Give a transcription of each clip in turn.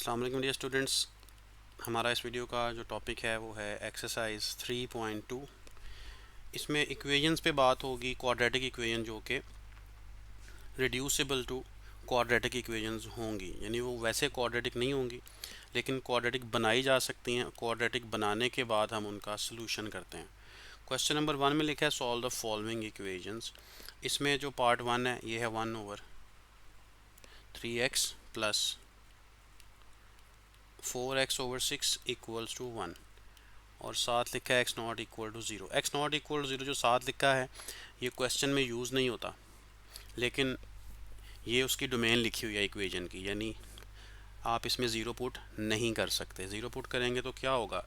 अस्सलाम वालेकुम dear students. हमारा इस वीडियो का जो टॉपिक है वो है एक्सरसाइज 3.2। इसमें इक्वेशंस पे बात होगी, क्वाड्रेटिक इक्वेशन जो कि रिड्यूसिबल टू क्वाड्रेटिक इक्वेशंस होंगी, यानी वो वैसे क्वाड्रेटिक नहीं होंगी लेकिन क्वाड्रेटिक बनाई जा सकती हैं। क्वाड्रेटिक बनाने के बाद हम उनका सलूशन करते हैं। क्वेश्चन नंबर 1 में लिखा है सॉल्व द फॉलोइंग इक्वेशंस। इसमें जो पार्ट 1 है ये है 1/3x plus 4x/6 equals to 1 और साथ लिखा है x not equal to zero. X not equal to zero जो साथ लिखा है ये क्वेश्चन में यूज़ नहीं होता, लेकिन ये उसकी डोमेन लिखी हुई है इक्वेशन की, यानी आप इसमें ज़ीरो पुट नहीं कर सकते। ज़ीरो पुट करेंगे तो क्या होगा,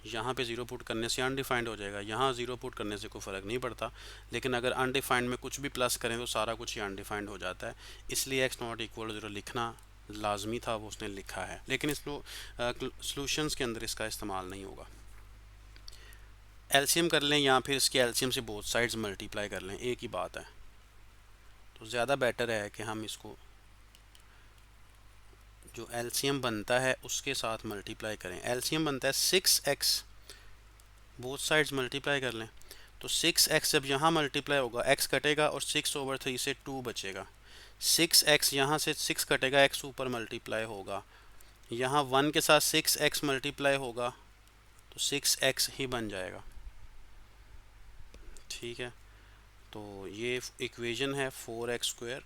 यहाँ पे ज़ीरो पुट करने से अनडिफाइंड हो जाएगा, यहाँ ज़ीरो पुट करने से कोई फ़र्क नहीं पड़ता, लेकिन अगर अनडिफाइंड में कुछ भी प्लस करें तो सारा कुछ ही अनडिफाइंड हो जाता है। इसलिए x not equal to zero लिखना लाजमी था, वो उसने लिखा है, लेकिन इस सॉल्यूशंस के अंदर इसका इस्तेमाल नहीं होगा। एलसीएम कर लें या फिर इसके एलसीएम से बोथ साइड्स मल्टीप्लाई कर लें, एक ही बात है। तो ज़्यादा बेटर है कि हम इसको जो एलसीएम बनता है उसके साथ मल्टीप्लाई करें। एलसीएम बनता है 6x, बोथ साइड्स मल्टीप्लाई कर लें। तो 6x जब यहाँ मल्टीप्लाई होगा x कटेगा और 6/3 से 2 बचेगा। 6x यहाँ से 6 कटेगा, x ऊपर मल्टीप्लाई होगा, यहाँ 1 के साथ 6x मल्टीप्लाई होगा तो 6x ही बन जाएगा। ठीक है, तो ये इक्वेशन है 4x²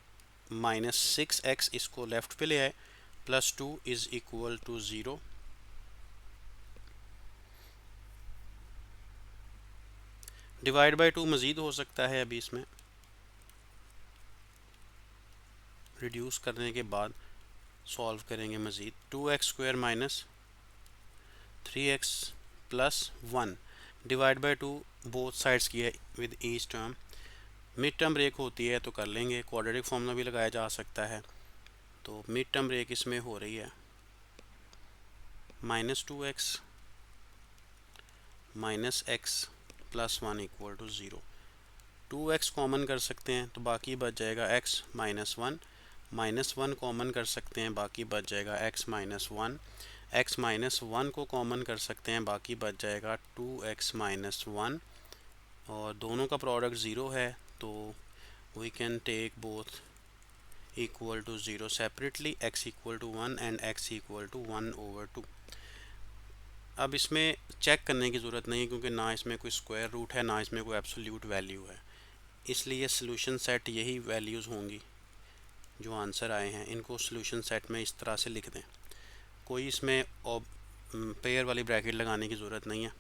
माइनस 6x, इसको लेफ्ट पे ले आए, plus 2 is equal to 0। Divide by 2 मज़ीद हो सकता है, अभी इसमें रिड्यूस करने के बाद सॉल्व करेंगे मज़ीद। 2x² minus 3x plus 1 divide by 2 both sides की है with each term. Mid term break होती है तो कर लेंगे, क्वाड्रेटिक फॉर्मूला भी लगाया जा सकता है। तो मिड टर्म ब्रेक इसमें हो रही है -2x minus x plus 1 equal to 0। 2x common कर सकते हैं तो बाकी बच जाएगा x माइनस 1, -1 कॉमन कर सकते हैं, बाकी बच जाएगा x माइनस 1, x माइनस 1 को कॉमन कर सकते हैं, बाकी बच जाएगा 2x माइनस 1, और दोनों का प्रोडक्ट ज़ीरो है तो we can take both equal to 0 separately, x equal to 1 and x equal to 1/2। अब इसमें चेक करने की ज़रूरत नहीं, क्योंकि ना इसमें कोई स्क्वायर रूट है ना इसमें कोई एब्सोल्यूट वैल्यू है, इसलिए सॉल्यूशन सेट यही वैल्यूज़ होंगी जो आंसर आए हैं। इनको सॉल्यूशन सेट में इस तरह से लिख दें, कोई इसमें पेयर वाली ब्रैकेट लगाने की ज़रूरत नहीं है,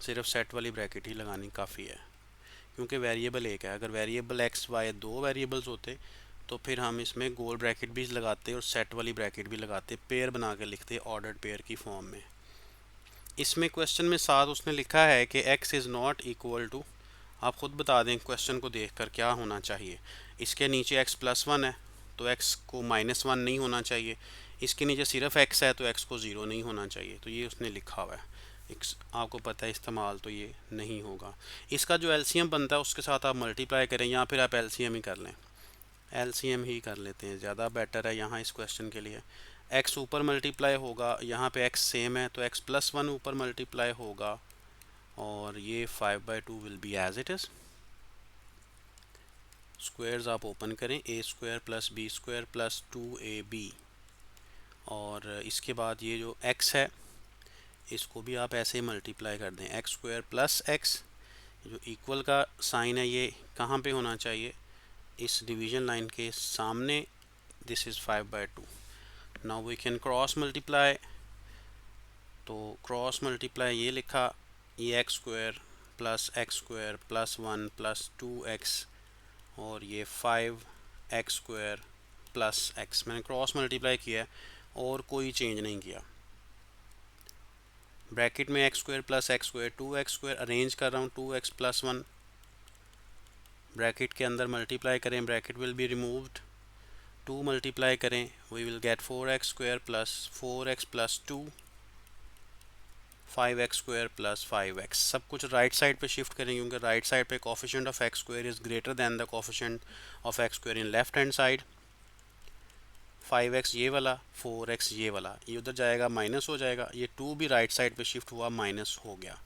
सिर्फ सेट वाली ब्रैकेट ही लगानी काफ़ी है, क्योंकि वेरिएबल एक है। अगर वेरिएबल एक्स वाई दो वेरिएबल्स होते तो फिर हम इसमें गोल ब्रैकेट भी लगाते और सेट वाली ब्रैकेट भी लगाते, पेयर बना के लिखते ऑर्डर्ड पेयर की फॉर्म में। इसमें क्वेश्चन में साथ उसने लिखा है कि x is not equal to, आप ख़ुद बता दें क्वेश्चन को देखकर क्या होना चाहिए। इसके नीचे x प्लस 1 है तो x को -1 नहीं होना चाहिए, इसके नीचे सिर्फ x है तो x को 0 नहीं होना चाहिए, तो ये उसने लिखा हुआ है। आपको पता है इस्तेमाल तो ये नहीं होगा। इसका जो एलसीएम बनता है उसके साथ आप मल्टीप्लाई करें या फिर आप एलसीएम ही कर लें, एलसीएम ही कर लेते हैं, ज़्यादा बेटर है यहाँ इस क्वेश्चन के लिए। x ऊपर मल्टीप्लाई होगा, यहाँ पे x सेम है तो x प्लस 1 ऊपर मल्टीप्लाई होगा, और ये 5/2 will be as it is. Squares आप ओपन करें, a² plus b² plus 2ab, और इसके बाद ये जो x है इसको भी आप ऐसे मल्टीप्लाई कर दें, x² प्लस x, जो इक्वल का साइन है ये कहाँ पे होना चाहिए, इस डिवीजन लाइन के सामने। This is 5/2। Now we can cross multiply, तो क्रॉस मल्टीप्लाई ये लिखा, ये x² plus x² plus 1 plus 2x, और ये 5x² प्लस x, मैंने क्रॉस मल्टीप्लाई किया है और कोई चेंज नहीं किया। ब्रैकेट में x² plus x² 2x² arrange कर रहा हूँ, 2x प्लस 1 ब्रैकेट के अंदर मल्टीप्लाई करें, bracket will be removed, 2 multiply करें, we will get 4x² plus 4x plus 2, 5x² plus 5x। सब कुछ राइट साइड पे शिफ्ट करें, क्योंकि राइट साइड पे coefficient of x² is greater than the coefficient of x² in left hand side. 5x ये वाला, 4x ये वाला, ये उधर जाएगा माइनस हो जाएगा, ये 2 भी राइट साइड पे शिफ्ट हुआ माइनस हो गया।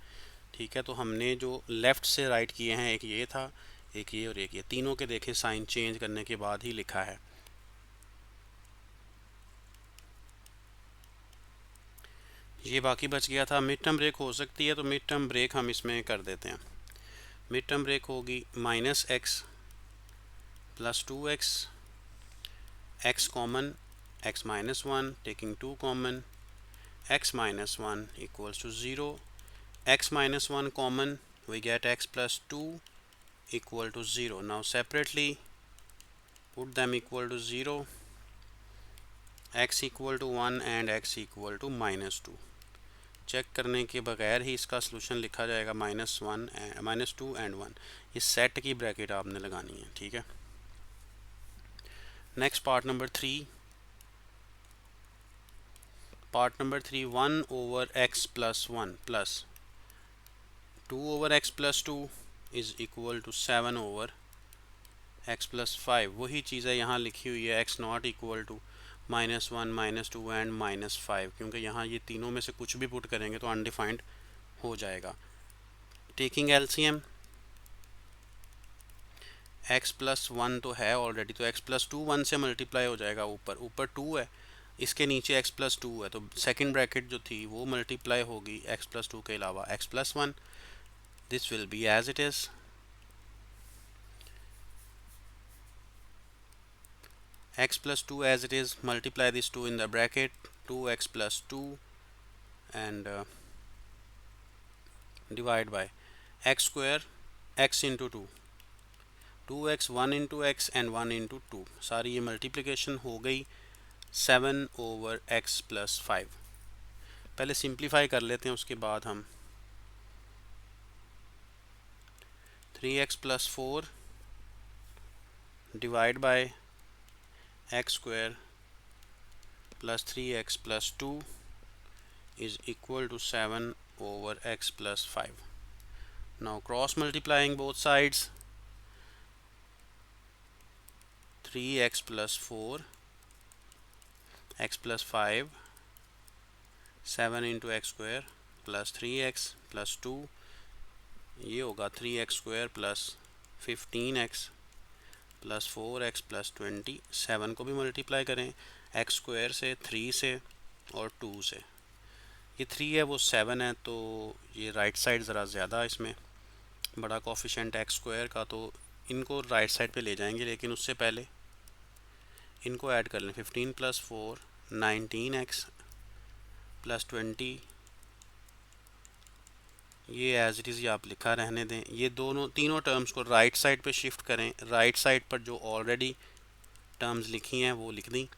ठीक है, तो हमने जो लेफ़्ट से राइट किए हैं, एक ये था, एक ये और एक ये, तीनों के देखें साइन चेंज करने के बाद ही लिखा है। ये बाकी बच गया था। मिड टर्म ब्रेक हो सकती है, तो मिड टर्म ब्रेक हम इसमें कर देते हैं। मिड टर्म ब्रेक होगी -x + 2x, x common, x -1 taking 2 common, x -1 equals to 0, x -1 common, we get x + 2 equal to 0. Now separately put them equal to 0, x equal to 1 and x equal to -2. Check करने के बगैर ही इसका solution लिखा जाएगा -2 and 1। इस set की bracket आपने लगानी है। ठीक है, next part number 3। Part number 3, 1 over x + 1 plus 2 over x + 2 is equal to 7 over x + 5। वही चीज़ है यहाँ लिखी हुई है, x not equal to -1 -2 and -5, क्योंकि यहाँ ये तीनों में से कुछ भी पुट करेंगे तो अनडिफाइंड हो जाएगा। टेकिंग एलसीएम, x + 1 तो है ऑलरेडी, तो x + 2 1 से मल्टीप्लाई हो जाएगा, ऊपर 2 है, इसके नीचे x + 2 है, तो सेकंड ब्रैकेट जो थी वो मल्टीप्लाई होगी x + 2 के अलावा x + 1। This will be as it is. x + 2 as it is, multiply these two in the bracket, 2x + 2 and divide by x square, x into 2, 2x, 1 into x and 1 into 2, सारी ये multiplication हो गई 7 over x + 5। पहले simplify कर लेते हैं, उसके बाद हम 3x + 4 divide by x square plus 3x plus 2 is equal to 7 over x plus 5. Now cross multiplying both sides, 3x plus 4, x plus 5, 7 into x square plus 3x plus 2, ये होगा 3x square plus 15x plus 4x plus 20। 7 को भी multiply करें x square से, 3 से और 2 से। ये 3 है, वो 7 है, तो ये राइट साइड ज़रा ज़्यादा इसमें बड़ा कोफिशिएंट x स्क्वायर का, तो इनको राइट साइड पे ले जाएंगे, लेकिन उससे पहले इनको ऐड कर लें। 15 + 4 19x प्लस 20, ये एज इट इज़, ये आप लिखा रहने दें। ये तीनों टर्म्स को राइट साइड पे शिफ्ट करें। राइट साइड पर जो ऑलरेडी टर्म्स लिखी हैं वो लिख दी।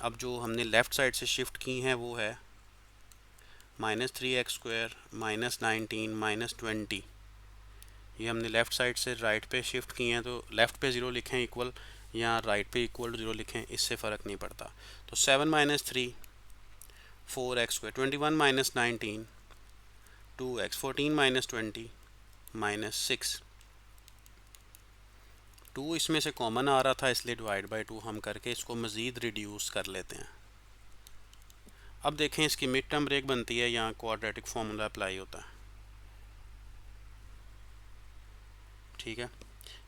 अब जो हमने लेफ़्ट साइड से शिफ्ट की हैं वो है -3x² -19 -20। ये हमने लेफ़्ट साइड से राइट पे शिफ्ट की हैं, तो लेफ़्ट पे 0 लिखें इक्वल, या राइट पे इक्वल टू 0 लिखें, इससे फ़र्क नहीं पड़ता। तो 7 - 3 4x², 21 - 19 2x, 14 - 20 -6। 2 इसमें से कॉमन आ रहा था, इसलिए डिवाइड बाय 2 हम करके इसको मज़ीद रिड्यूस कर लेते हैं। अब देखें इसकी मिड टर्म ब्रेक बनती है, यहाँ क्वाड्रेटिक फार्मूला अप्लाई होता है। ठीक है,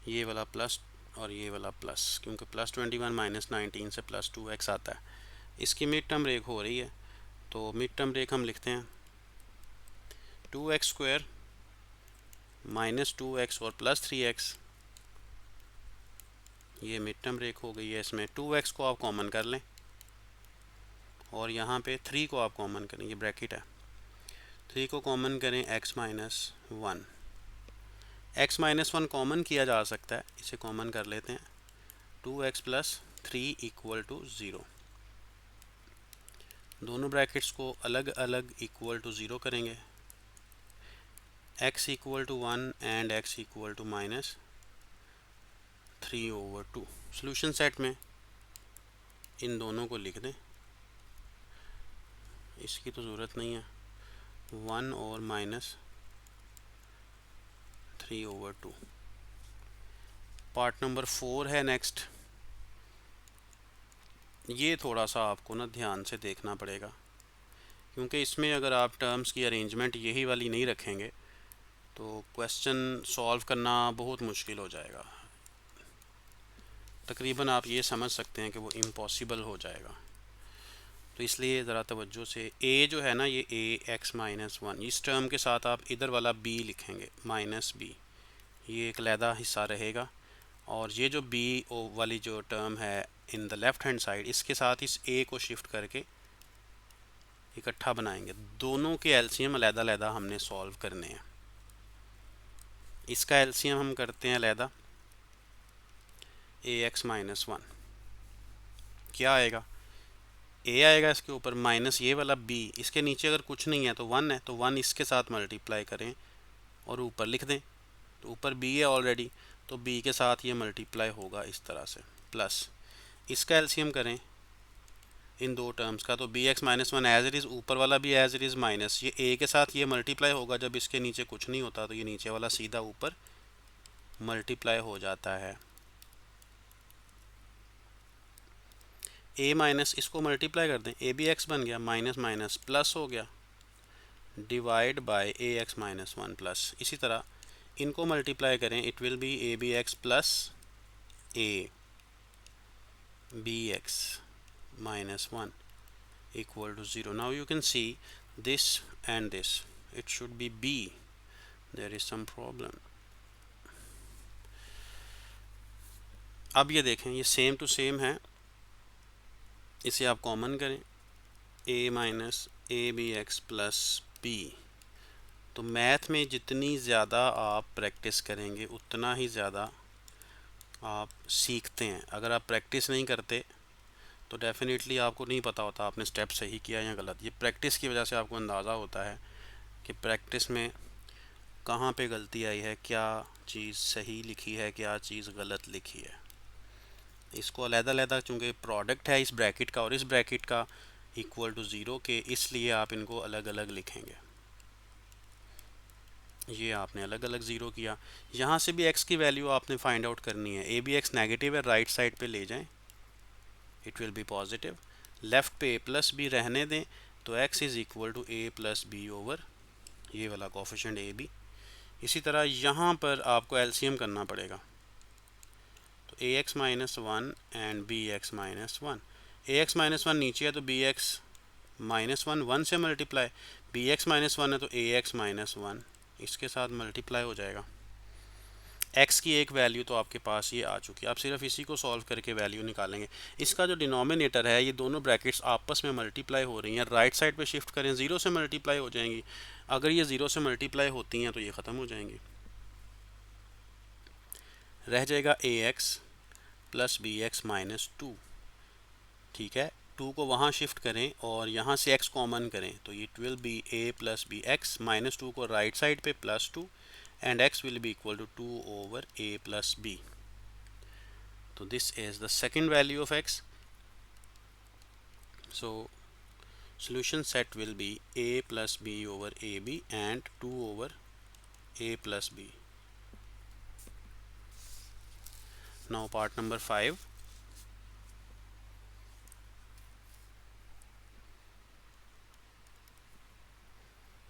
ये वाला प्लस और ये वाला प्लस, क्योंकि +21 - 19 से +2x आता है। इसकी मिड टर्म ब्रेक हो रही है, तो मिड टर्म ब्रेक हम लिखते हैं 2x² -2x और +3x। ये मिड टर्म ब्रेक हो गई है। इसमें 2x को आप कॉमन कर लें और यहाँ पे 3 को आप कॉमन करें, ये ब्रैकेट है, 3 को कॉमन करें, x - 1, x - 1 कॉमन किया जा सकता है, इसे कॉमन कर लेते हैं। 2x + 3 = 0। दोनों ब्रैकेट्स को अलग अलग इक्वल टू 0 करेंगे। x = 1 and x = -3/2। Solution set में इन दोनों को लिख दें, इसकी तो ज़रूरत नहीं है। 1 और -3/2। पार्ट नंबर 4 है नेक्स्ट। ये थोड़ा सा आपको ना ध्यान से देखना पड़ेगा, क्योंकि इसमें अगर आप टर्म्स की अरेंजमेंट यही वाली नहीं रखेंगे तो क्वेश्चन सॉल्व करना बहुत मुश्किल हो जाएगा। तकरीबन आप ये समझ सकते हैं कि वो इम्पॉसिबल हो जाएगा। तो इसलिए ज़रा तवज्जो से, a जो है ना, ये a(x-1), इस टर्म के साथ आप इधर वाला b लिखेंगे -b, ये एक अलहदा हिस्सा रहेगा। और ये जो b वाली जो टर्म है in the left hand side, इसके साथ इस a को शिफ्ट करके इकट्ठा बनाएंगे। दोनों के एलसीएम अलहदा हमने सॉल्व करने हैं। इसका एलसीएम हम करते हैं अलहदा, ax-1 क्या आएगा, a आएगा इसके ऊपर माइनस ये वाला b, इसके नीचे अगर कुछ नहीं है तो 1 है, तो 1 इसके साथ मल्टीप्लाई करें और ऊपर लिख दें। तो ऊपर b है ऑलरेडी, तो b के साथ ये मल्टीप्लाई होगा इस तरह से, प्लस इसका एलसीएम करें इन दो टर्म्स का, तो bx-1 एज इट इज़, ऊपर वाला भी एज इट इज़ माइनस ये a के साथ ये मल्टीप्लाई होगा। जब इसके नीचे कुछ नहीं होता तो ये नीचे वाला सीधा ऊपर मल्टीप्लाई हो जाता है। a माइनस इसको मल्टीप्लाई कर दें, a भी x बन गया, माइनस माइनस प्लस हो गया, डिवाइड बाय ax-1 प्लस। इसी तरह इनको मल्टीप्लाई करें, it will B abx plus a bx-1 equal to 0. Now you can see this and this, it should be b, there is some problem. अब ये देखें, ये सेम टू सेम है, इसे आप कॉमन करें, a minus a b x plus b। तो मैथ में जितनी ज़्यादा आप प्रैक्टिस करेंगे उतना ही ज़्यादा आप सीखते हैं। अगर आप प्रैक्टिस नहीं करते तो डेफिनेटली आपको नहीं पता होता आपने स्टेप सही किया या गलत। ये प्रैक्टिस की वजह से आपको अंदाज़ा होता है कि प्रैक्टिस में कहाँ पे गलती आई है, क्या चीज़ सही लिखी है, क्या चीज़ गलत लिखी है। इसको अलग-अलग, चूँकि प्रोडक्ट है इस ब्रैकेट का और इस ब्रैकेट का इक्वल टू 0 के, इसलिए आप इनको अलग अलग लिखेंगे। ये आपने अलग अलग ज़ीरो किया। यहाँ से भी x की वैल्यू आपने फाइंड आउट करनी है। a भी x नेगेटिव है, राइट साइड पे ले जाएं, it will be positive. Left पे a प्लस b रहने दें, तो x is equal to a plus b over ये वाला कोफिशिएंट a b। इसी तरह यहाँ पर आपको एलसीएम करना पड़ेगा, तो ax-1 एंड bx-1। ax-1 नीचे है तो bx-1 1 से मल्टीप्लाई, bx-1 है तो ax-1 इसके साथ मल्टीप्लाई हो जाएगा। x की एक वैल्यू तो आपके पास ये आ चुकी है, आप सिर्फ इसी को सॉल्व करके वैल्यू निकालेंगे। इसका जो डिनोमिनेटर है, ये दोनों ब्रैकेट्स आपस में मल्टीप्लाई हो रही हैं, राइट साइड पे शिफ्ट करें, 0 से मल्टीप्लाई हो जाएंगी। अगर ये 0 से मल्टीप्लाई होती हैं तो ये ख़त्म हो जाएंगी, रह जाएगा ax प्लस bx-2। ठीक है, 2 को वहाँ शिफ्ट करें और यहाँ से x कॉमन करें, तो it will B a plus bx, -2 को राइट साइड पे +2 and x will be equal to 2 over a plus b. So this is the second value of x. So solution set will be a plus b over ab and 2 over a plus b. Now part number 5.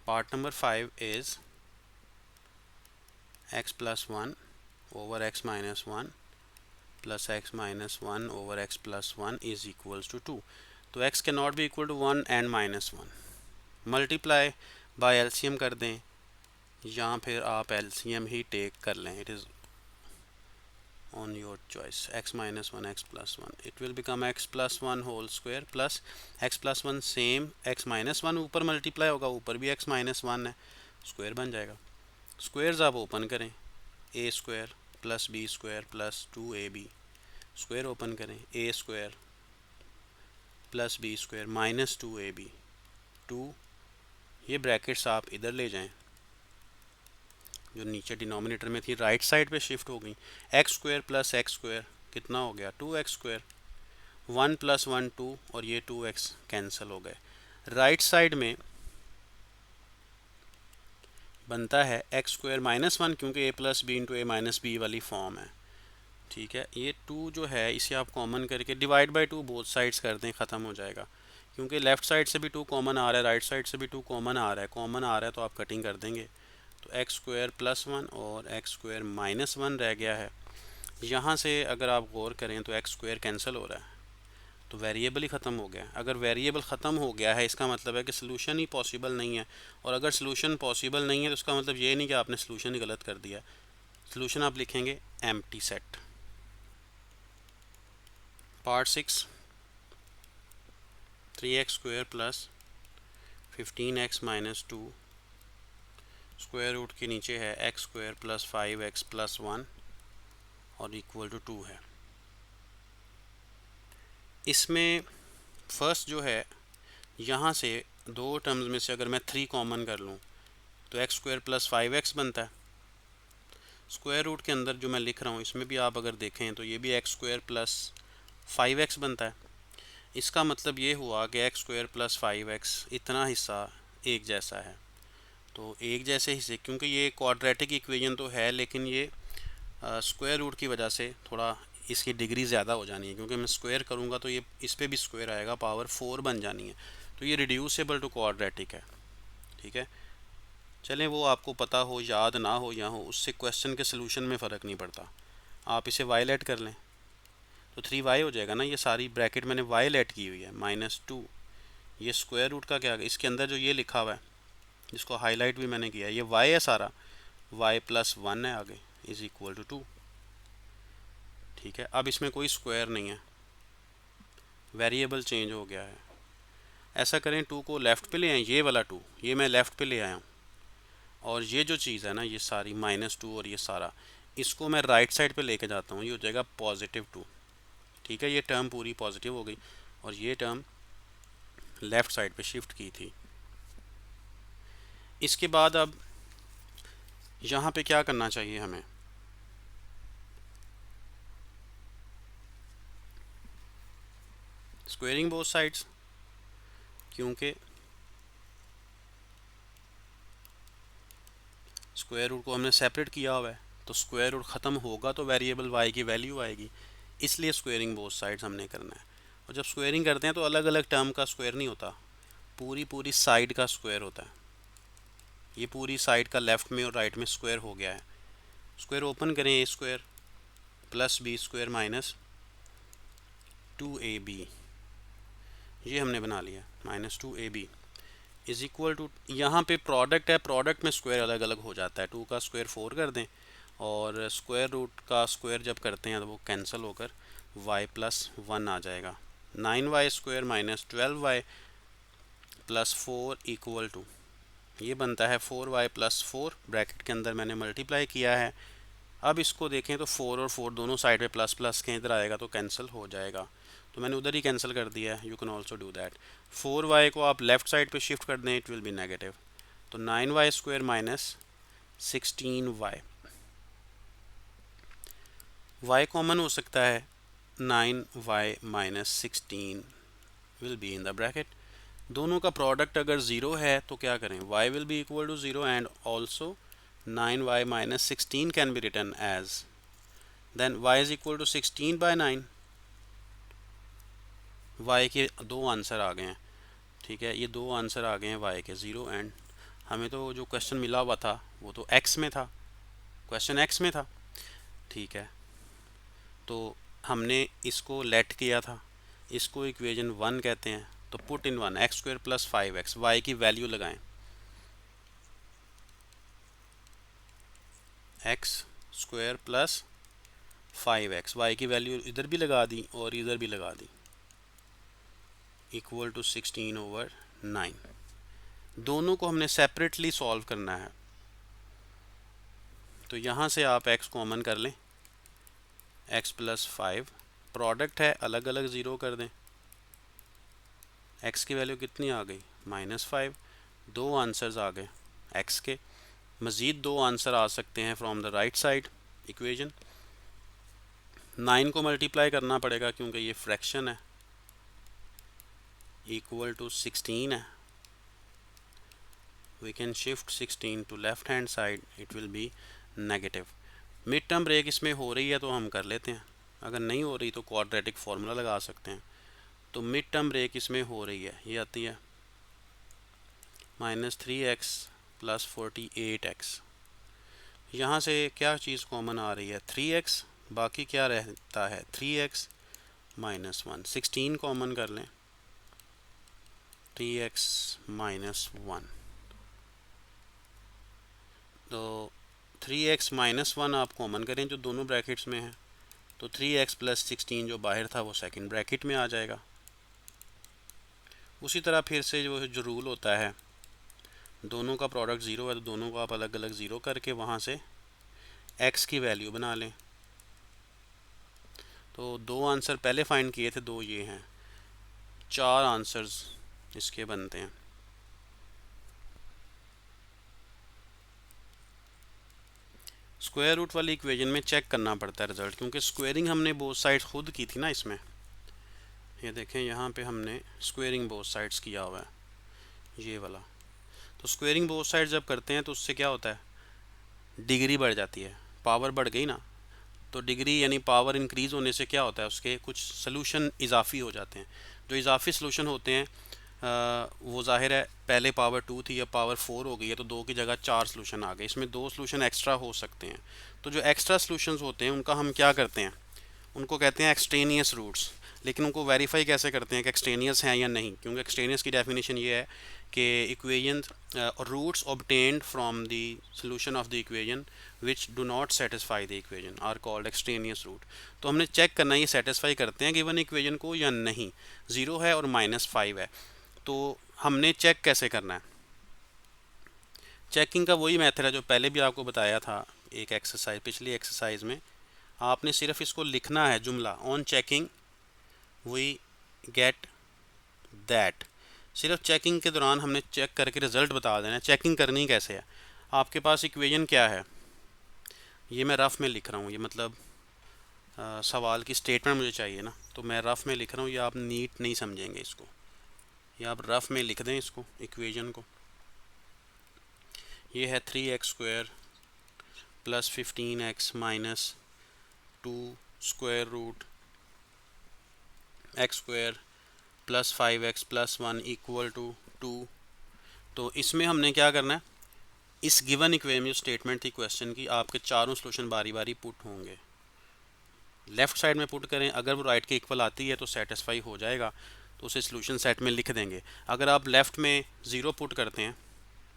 Part number 5 is x plus 1 over x minus 1 plus x minus 1 over x plus 1 is equals to 2. तो x cannot be equal to 1 and -1. Multiply by LCM कर दें, या फिर आप LCM ही take कर लें, it is on your choice. x minus 1 x plus 1, it will become x plus 1 whole square plus x plus 1 same, x minus 1 ऊपर multiply होगा, ऊपर भी x minus 1 है, स्क्वायर बन जाएगा। स्क्वायर्स आप ओपन करें, a square plus b square plus 2ab, square open करें, a square plus b square minus 2ab, 2, ये ब्रैकेट्स आप इधर ले जाएं, जो नीचे डिनोमिनेटर में थी राइट साइड पे शिफ्ट हो गई। X square plus x square कितना हो गया, 2x स्क्वायर, 1 प्लस 1 2 और ये 2x कैंसिल हो गए। राइट साइड में बनता है एक्स स्क्वायर -1, क्योंकि a plus b into a minus b वाली फॉर्म है, ठीक है, ये 2 जो है इसे आप कॉमन करके डिवाइड बाय 2 बोथ साइड्स कर दें, ख़त्म हो जाएगा। क्योंकि लेफ़्ट साइड से भी 2 कॉमन आ रहा है, राइट साइड से भी 2 कॉमन आ रहा है, तो आप कटिंग कर देंगे। तो एक्स स्क्वायर प्लस 1 और एक्स स्क्वायर माइनस 1 रह गया है। यहाँ से अगर आप गौर करें तो एक्स स्क्वायर कैंसिल हो रहा है, तो वेरिएबल ही ख़त्म हो गया। अगर वेरिएबल ख़त्म हो गया है इसका मतलब है कि सलूशन ही पॉसिबल नहीं है, और अगर सलूशन पॉसिबल नहीं है तो उसका मतलब ये नहीं कि आपने सलूशन ही गलत कर दिया। सलूशन आप लिखेंगे empty set. Part 6, 3x square plus 15x minus 2 square root के नीचे है x square plus 5x plus 1 और इक्वल टू 2 है। इसमें फर्स्ट जो है, यहाँ से दो टर्म्स में से अगर मैं 3 कॉमन कर लूँ तो एक्स स्क्वायर प्लस 5x बनता है। स्क्वायर रूट के अंदर जो मैं लिख रहा हूँ इसमें भी आप अगर देखें तो ये भी एक्स स्क्वायर प्लस 5x बनता है। इसका मतलब ये हुआ कि एक्स स्क्वायर प्लस 5x इतना हिस्सा एक जैसा है। तो एक जैसे हिस्से, क्योंकि ये क्वाड्रेटिक इक्वेशन तो है लेकिन ये स्क्वायर रूट की वजह से थोड़ा इसकी डिग्री ज़्यादा हो जानी है, क्योंकि मैं स्क्वायर करूँगा तो ये इस पे भी स्क्वायर आएगा, पावर 4 बन जानी है। तो ये रिड्यूसेबल टू क्वाड्रेटिक है। ठीक है, चलें वो आपको पता हो, याद ना हो या हो, उससे क्वेश्चन के सोल्यूशन में फ़र्क नहीं पड़ता। आप इसे वाई लेट कर लें तो 3y हो जाएगा ना। ये सारी ब्रैकेट मैंने वाई लेट की हुई है, -2। ये स्क्वायर रूट का क्या, इसके अंदर जो ये लिखा हुआ है जिसको हाईलाइट भी मैंने किया है, ये y है सारा, y प्लस 1 है आगे, इज़ इक्वल टू 2। ठीक है, अब इसमें कोई स्क्वायर नहीं है, वेरिएबल चेंज हो गया है। ऐसा करें 2 को लेफ़्ट पे ले आएँ, ये वाला 2 ये मैं लेफ़्ट पे ले आया हूँ, और ये जो चीज़ है ना ये सारी -2 और ये सारा, इसको मैं राइट साइड पे लेके जाता हूँ, ये हो जाएगा +2। ठीक है, ये टर्म पूरी पॉजिटिव हो गई और ये टर्म लेफ़्ट साइड पे शिफ्ट की थी। इसके बाद अब यहाँ पे क्या करना चाहिए हमें, स्क्वेयरिंग बोथ साइड्स, क्योंकि स्क्वायर रूट को हमने सेपरेट किया हुआ है, तो स्क्वायर रूट ख़त्म होगा तो वेरिएबल y की वैल्यू आएगी, इसलिए स्क्वेयरिंग बोथ साइड्स हमने करना है। और जब स्क्वेयरिंग करते हैं तो अलग अलग टर्म का स्क्वायर नहीं होता, पूरी पूरी साइड का स्क्वायर होता है। ये पूरी साइड का लेफ़्ट में और राइट में स्क्वायर हो गया है। स्क्वायर ओपन करें, A square plus B square minus 2ab, ये हमने बना लिया, -2ab इज़ इक्वल टू, यहाँ पे प्रोडक्ट है, प्रोडक्ट में स्क्वायर अलग अलग हो जाता है। 2 का स्क्वायर 4 कर दें और स्क्वायर रूट का स्क्वायर जब करते हैं तो वो कैंसिल होकर y प्लस 1 आ जाएगा। 9y square minus 12y plus 4 equal to, ये बनता है 4y प्लस 4, ब्रैकेट के अंदर मैंने मल्टीप्लाई किया है। अब इसको देखें तो 4 और 4 दोनों साइड पे प्लस प्लस के इधर आएगा तो कैंसिल हो जाएगा, तो मैंने उधर ही कैंसिल कर दिया है। You can also do that. 4y को आप लेफ़्ट साइड पे शिफ्ट कर दें, इट विल बी नेगेटिव, तो 9y square minus 16y, y common हो सकता है, 9y minus 16 will be in the bracket. दोनों का प्रोडक्ट अगर ज़ीरो है तो क्या करें, y will be equal to 0 and also 9y minus 16 can be written as, then y is equal to 16 by 9। y के दो आंसर आ गए हैं। ठीक है, ये दो आंसर आ गए हैं y के, 0 एंड, हमें तो जो क्वेश्चन मिला हुआ था वो तो x में था, क्वेश्चन x में था। ठीक है, तो हमने इसको लेट किया था, इसको इक्वेशन 1 कहते हैं। तो put in 1 x square plus 5x, y की वैल्यू लगाएं, x square plus 5x, y की वैल्यू इधर भी लगा दी और इधर भी लगा दी, इक्वल टू 16/9। दोनों को हमने सेपरेटली सॉल्व करना है, तो यहाँ से आप x कॉमन कर लें, x प्लस 5, प्रोडक्ट है अलग अलग ज़ीरो कर दें, x की वैल्यू कितनी आ गई, -5। दो आंसर्स आ गए x के, मज़ीद दो आंसर आ सकते हैं from the right side equation. 9 को मल्टीप्लाई करना पड़ेगा क्योंकि ये फ्रैक्शन है, इक्वल टू 16 है। We can shift 16 to left hand side, it will be negative. Mid term break इसमें हो रही है तो हम कर लेते हैं, अगर नहीं हो रही तो क्वाड्रेटिक फार्मूला लगा सकते हैं। तो मिड टर्म ब्रेक इसमें हो रही है, ये आती है -3x + 48x। यहाँ से क्या चीज़ कॉमन आ रही है, 3x, बाकी क्या रहता है 3x -1, 16 कॉमन कर लें, 3x -1, तो 3x -1 आप कॉमन करें जो दोनों ब्रैकेट्स में है, तो 3x + 16 जो बाहर था वो सेकंड ब्रैकेट में आ जाएगा। उसी तरह फिर से जो रूल होता है, दोनों का प्रोडक्ट ज़ीरो है तो दोनों को आप अलग अलग ज़ीरो करके वहाँ से x की वैल्यू बना लें। तो दो आंसर पहले फाइंड किए थे, दो ये हैं, 4 आंसर्स इसके बनते हैं। स्क्वायर रूट वाली इक्वेशन में चेक करना पड़ता है रिजल्ट, क्योंकि स्क्वेयरिंग हमने बोथ साइड्स खुद की थी ना इसमें। ये देखें यहाँ पे हमने स्क्वेयरिंग बोथ साइड्स किया हुआ है, ये वाला। तो स्क्वेयरिंग बोथ साइड्स जब करते हैं तो उससे क्या होता है, डिग्री बढ़ जाती है, पावर बढ़ गई ना। तो डिग्री यानी पावर इंक्रीज़ होने से क्या होता है, उसके कुछ सोल्यूशन इजाफी हो जाते हैं। जो इजाफी सोल्यूशन होते हैं वो ज़ाहिर है पहले पावर 2 थी, अब पावर 4 हो गई है, तो 2 की जगह 4 सोल्यूशन आ गए, इसमें 2 सोल्यूशन एक्स्ट्रा हो सकते हैं। तो जो एक्स्ट्रा सोल्यूशंस होते हैं उनका हम क्या करते हैं, उनको कहते हैं एक्सटेनियस रूट्स। लेकिन उनको वेरीफाई कैसे करते हैं कि एक्सटेनियस हैं या नहीं, क्योंकि एक्सटेनियस की डेफिनेशन ये है कि equation roots obtained from the solution of the equation which do not satisfy the equation are called extraneous root. तो हमने चेक करना है ये सेटिस्फाई करते हैं गिवन इक्वेशन को या नहीं। 0 है और -5 है, तो हमने चेक कैसे करना है। चेकिंग का वही मेथड है जो पहले भी आपको बताया था एक एक्सरसाइज, पिछली एक्सरसाइज में। आपने सिर्फ इसको लिखना है जुमला, on checking we get that. सिर्फ चेकिंग के दौरान हमने चेक करके रिजल्ट बता देना है। चेकिंग करनी कैसे है, आपके पास इक्वेशन क्या है, ये मैं रफ में लिख रहा हूँ, ये मतलब सवाल की स्टेटमेंट मुझे चाहिए ना, तो मैं रफ में लिख रहा हूँ, ये आप नीट नहीं समझेंगे इसको, ये आप रफ में लिख दें इसको इक्वेशन को। ये है 3x² + 15x - 2 square root x² + 5x + 1 = 2। तो इसमें हमने क्या करना है, इस गिवन इक्वेशन में जो स्टेटमेंट थी क्वेश्चन की, आपके चारों सॉल्यूशन बारी बारी पुट होंगे। लेफ़्ट साइड में पुट करें, अगर वो राइट के इक्वल आती है तो सेटिस्फाई हो जाएगा, तो उसे सॉल्यूशन सेट में लिख देंगे। अगर आप लेफ़्ट में 0 पुट करते हैं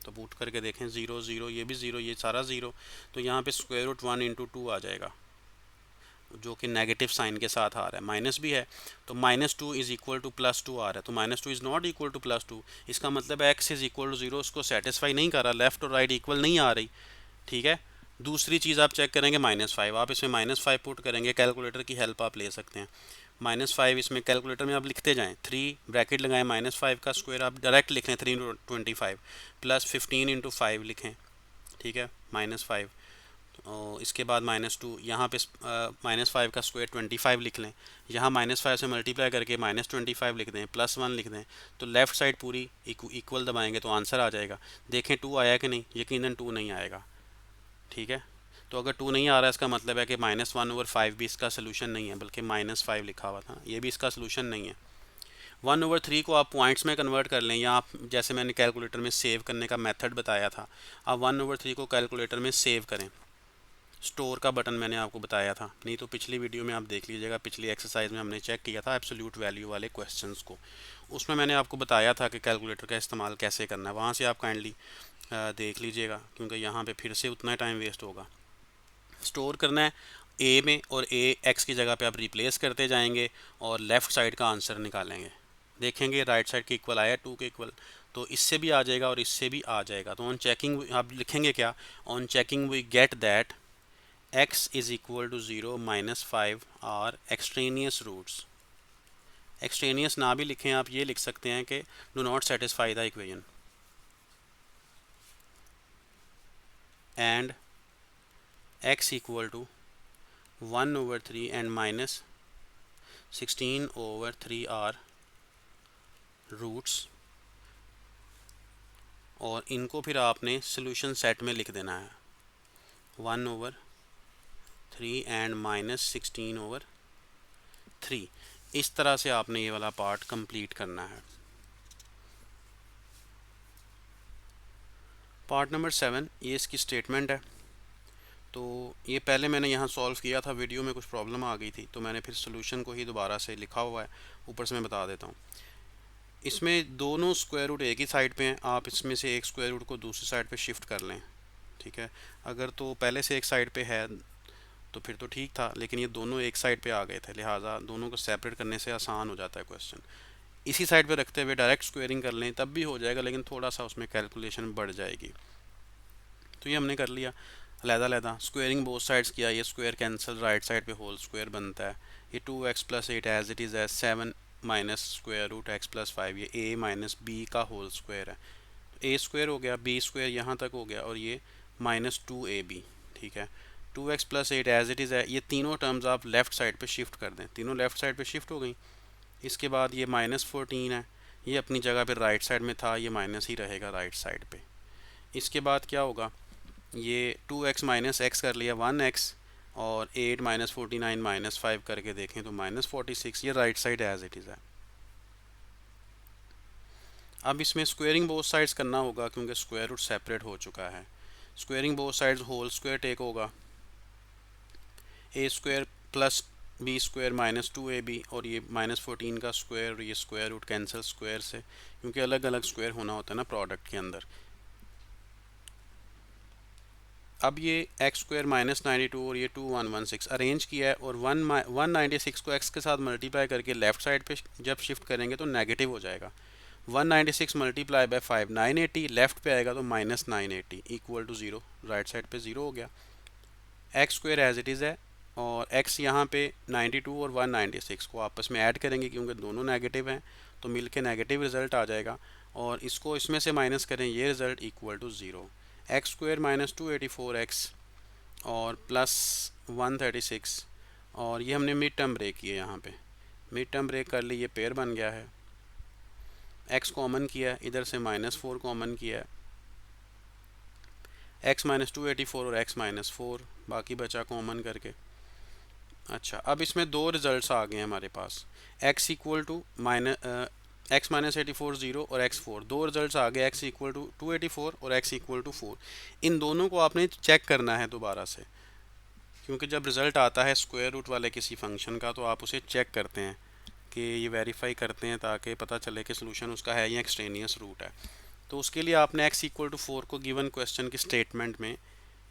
तो पुट करके देखें, 0 0, ये भी 0, ये सारा 0, तो यहाँ पे √1 × 2 आ जाएगा, जो कि नेगेटिव साइन के साथ आ रहा है, माइनस भी है, तो -2 = +2 आ रहा है, तो -2 इज़ नॉट इक्वल टू +2। इसका मतलब x = 0 उसको सेटिस्फाई नहीं कर रहा, लेफ़्ट और राइट इक्वल नहीं आ रही, ठीक है। दूसरी चीज़ आप चेक करेंगे -5, आप इसमें -5 पुट करेंगे, कैलकुलेटर की हेल्प आप ले सकते हैं। -5 इसमें कैलकुलेटर में आप लिखते जाएं, 3 ब्रैकेट लगाएं, -5 का स्क्वायर आप डायरेक्ट लिख लें, 325 + 15 × 5 लिखें, ठीक है, -5। और इसके बाद -2, यहाँ पे -5 का स्क्वायर 25 लिख लें, यहाँ -5 से मल्टीप्लाई करके -25 लिख दें, +1 लिख दें, तो लेफ़्ट साइड पूरी इक्वल दबाएंगे तो आंसर आ जाएगा। देखें 2 आया कि नहीं, यकीनन 2 नहीं आएगा, ठीक है। तो अगर 2 नहीं आ रहा है इसका मतलब है कि -1/5 भी इसका सोल्यूशन नहीं है, बल्कि -5 लिखा हुआ था, ये भी इसका सोल्यूशन नहीं है। 1/3 को आप पॉइंट्स में कन्वर्ट कर लें, या आप जैसे मैंने कैलकुलेटर में सेव करने का मेथड बताया था, आप 1/3 को कैलकुलेटर में सेव करें। स्टोर का बटन मैंने आपको बताया था, नहीं तो पिछली वीडियो में आप देख लीजिएगा, पिछली एक्सरसाइज में हमने चेक किया था एब्सोल्यूट वैल्यू वाले क्वेश्चंस को, उसमें मैंने आपको बताया था कि कैलकुलेटर का इस्तेमाल कैसे करना है, वहाँ से आप काइंडली देख लीजिएगा, क्योंकि यहाँ पे फिर से उतना टाइम वेस्ट होगा। स्टोर करना है ए में, और ए एक्स की जगह पे आप रिप्लेस करते जाएंगे और लेफ़्ट साइड का आंसर निकालेंगे, देखेंगे राइट साइड के इक्वल आया, 2 के इक्वल, तो इससे भी आ जाएगा और इससे भी आ जाएगा। तो ऑन चेकिंग आप लिखेंगे क्या, on checking we get that x = 0 -5 are extraneous roots. Extraneous ना भी लिखें, आप ये लिख सकते हैं कि do not satisfy the equation, and x = 1/3 and -16/3 are roots, और इनको फिर आपने सोल्यूशन सेट में लिख देना है, 1/3 3 एंड -16/3। इस तरह से आपने ये वाला पार्ट कंप्लीट करना है। पार्ट नंबर 7, ये इसकी स्टेटमेंट है। तो ये पहले मैंने यहाँ सॉल्व किया था, वीडियो में कुछ प्रॉब्लम आ गई थी तो मैंने फिर सोल्यूशन को ही दोबारा से लिखा हुआ है, ऊपर से मैं बता देता हूँ। इसमें दोनों स्क्वायर रूट एक ही साइड पे हैं, आप इसमें से एक स्क्वायर रूट को दूसरी साइड पे शिफ्ट कर लें, ठीक है। अगर तो पहले से एक साइड पे है तो फिर तो ठीक था, लेकिन ये दोनों एक साइड पे आ गए थे, लिहाजा दोनों को सेपरेट करने से आसान हो जाता है क्वेश्चन। इसी साइड पे रखते हुए डायरेक्ट स्क्वेयरिंग कर लें तब भी हो जाएगा, लेकिन थोड़ा सा उसमें कैलकुलेशन बढ़ जाएगी। तो ये हमने कर लिया अलहदा स्क्वेयरिंग बोथ साइड्स किया, ये स्क्वायर कैंसिल, राइट साइड पे होल स्क्वायर बनता है। ये 2x+8 एज इट इज़ है, 7 माइनस स्क्वायर रूट x+5, ये a माइनस बी का होल स्क्वायर है। ए स्क्वायर हो गया, बी स्क्वायर यहाँ तक हो गया, और ये -2ab, ठीक है। 2x+8 एज इट इज़ है, ये तीनों टर्म्स आप लेफ़्ट साइड पे शिफ्ट कर दें, तीनों लेफ़्ट साइड पे शिफ्ट हो गई। इसके बाद ये -14 है, ये अपनी जगह पे राइट साइड में था, ये माइनस ही रहेगा राइट साइड पे। इसके बाद क्या होगा, ये 2x माइनस एक्स कर लिया 1x, और 8 -49 -5 करके देखें तो -46, ये right side as it is है। अब इसमें स्क्वेयरिंग बोथ साइड्स करना होगा क्योंकि स्क्वायर रूट सेपरेट हो चुका है। Squaring both sides whole square take होगा, A square plus B square -2ab, और ये -14 का स्क्वायर और ये स्क्वायर रूट कैंसिल स्क्वायर से, क्योंकि अलग अलग स्क्वायर होना होता है ना प्रोडक्ट के अंदर। अब ये एक्स स्क्वायर -92 और ये 2116 अरेंज किया है, और 196 को एक्स के साथ मल्टीप्लाई करके लेफ़्ट साइड पे जब शिफ्ट करेंगे तो नेगेटिव हो जाएगा। 196 मल्टीप्लाई बाय 5 980, लेफ्ट पे आएगा तो -980 इक्वल टू 0, राइट साइड पे 0 हो गया। X square as it is है, और एक्स यहाँ पे 92 और 196 को आपस में ऐड करेंगे क्योंकि दोनों नेगेटिव हैं तो मिल के नेगेटिव रिजल्ट आ जाएगा, और इसको इसमें से माइनस करें, ये result equal to 0। X square -284x और प्लस 136, और ये हमने मिड टर्म ब्रेक किया, यहाँ पे मिड टर्म ब्रेक कर ली, ये पेयर बन गया है। x कॉमन किया है, इधर से -4 कॉमन किया है, x -284 और x -4 बाकी बचा कॉमन करके। अच्छा, अब इसमें दो रिजल्ट्स आ गए हैं हमारे पास, x इक्वल टू x -84 0 और x 4, दो रिजल्ट्स आ गए, x इक्वल टू 284 और x इक्वल टू 4। इन दोनों को आपने चेक करना है दोबारा से, क्योंकि जब रिज़ल्ट आता है स्क्वायर रूट वाले किसी फंक्शन का तो आप उसे चेक करते हैं कि ये वेरीफाई करते हैं ताकि पता चले कि सोल्यूशन उसका है या एक्सट्रेनियस रूट है। तो उसके लिए आपने x इक्वल टू 4 को गिवन क्वेश्चन की स्टेटमेंट में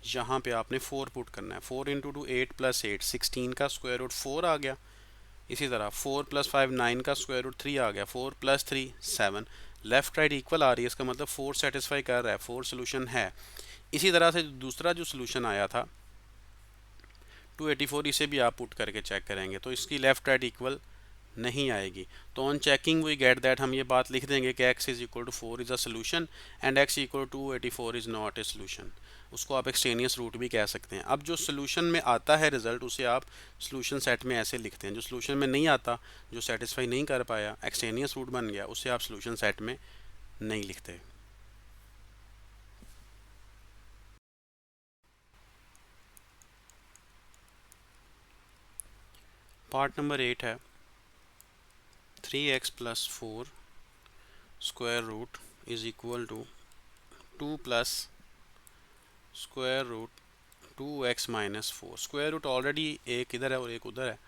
यहाँ पे आपने 4 पुट करना है। 4 इंटू 2 8 + 8 16 का स्क्वायर रूट 4 आ गया। इसी तरह 4 + 5 9 का स्क्वायर रूट 3 आ गया। 4 + 3 7, लेफ्ट राइट इक्वल आ रही है, इसका मतलब 4 सेटिस्फाई कर रहा है, 4 सोल्यूशन है। इसी तरह से दूसरा जो सोल्यूशन आया था 284, इसे भी आप पुट करके चेक करेंगे तो इसकी लेफ्ट राइट इक्वल नहीं आएगी। तो on checking we get that, हम ये बात लिख देंगे कि x is equal to 4 is a solution and x equal to 284 is not a solution. उसको आप एक्सट्रेनियस रूट भी कह सकते हैं। अब जो सोल्यूशन में आता है रिजल्ट उसे आप सोल्यूशन सेट में ऐसे लिखते हैं, जो सोल्यूशन में नहीं आता, जो सेटिस्फाई नहीं कर पाया, एक्सट्रेनियस रूट बन गया, उसे आप सोल्यूशन सेट में नहीं लिखते। पार्ट नंबर 8 है 3x + 4 square root is equal to 2 plus square root 2x - 4। Square root already एक इधर है और एक उधर है,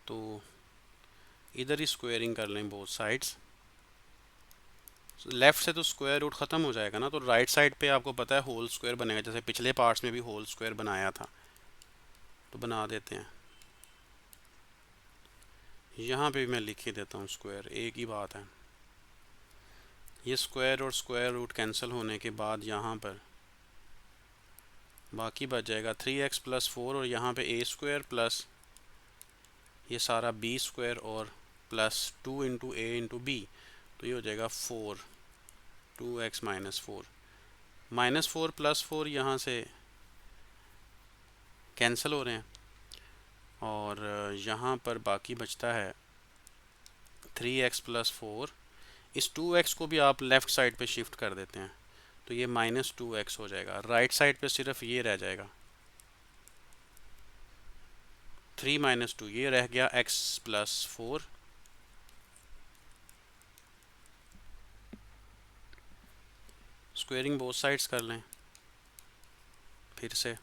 तो इधर ही स्क्वायरिंग कर लें बोथ साइड्स। लेफ़्ट से तो स्क्वायर रूट ख़त्म हो जाएगा ना, तो राइट साइड पे आपको पता है होल स्क्वायर बनेगा, जैसे पिछले पार्ट्स में भी होल स्क्वायर बनाया था, तो बना देते हैं। यहाँ पे भी मैं लिख ही देता हूँ स्क्वायर, एक ही बात है। ये स्क्वायर और स्क्वायर रूट कैंसिल होने के बाद यहाँ पर बाकी बच जाएगा 3x + 4, और यहाँ पे a स्क्वायर प्लस ये सारा b स्क्वायर और plus 2 into a into b, तो ये हो जाएगा 4 2x - 4 -4 + 4 यहाँ से कैंसिल हो रहे हैं, और यहाँ पर बाकी बचता है 3x + 4। इस 2x को भी आप लेफ़्ट साइड पे शिफ्ट कर देते हैं तो ये -2x हो जाएगा, राइट साइड पे सिर्फ ये रह जाएगा। 3 माइनस 2, ये रह गया x plus 4। Squaring both sides कर लें फिर से,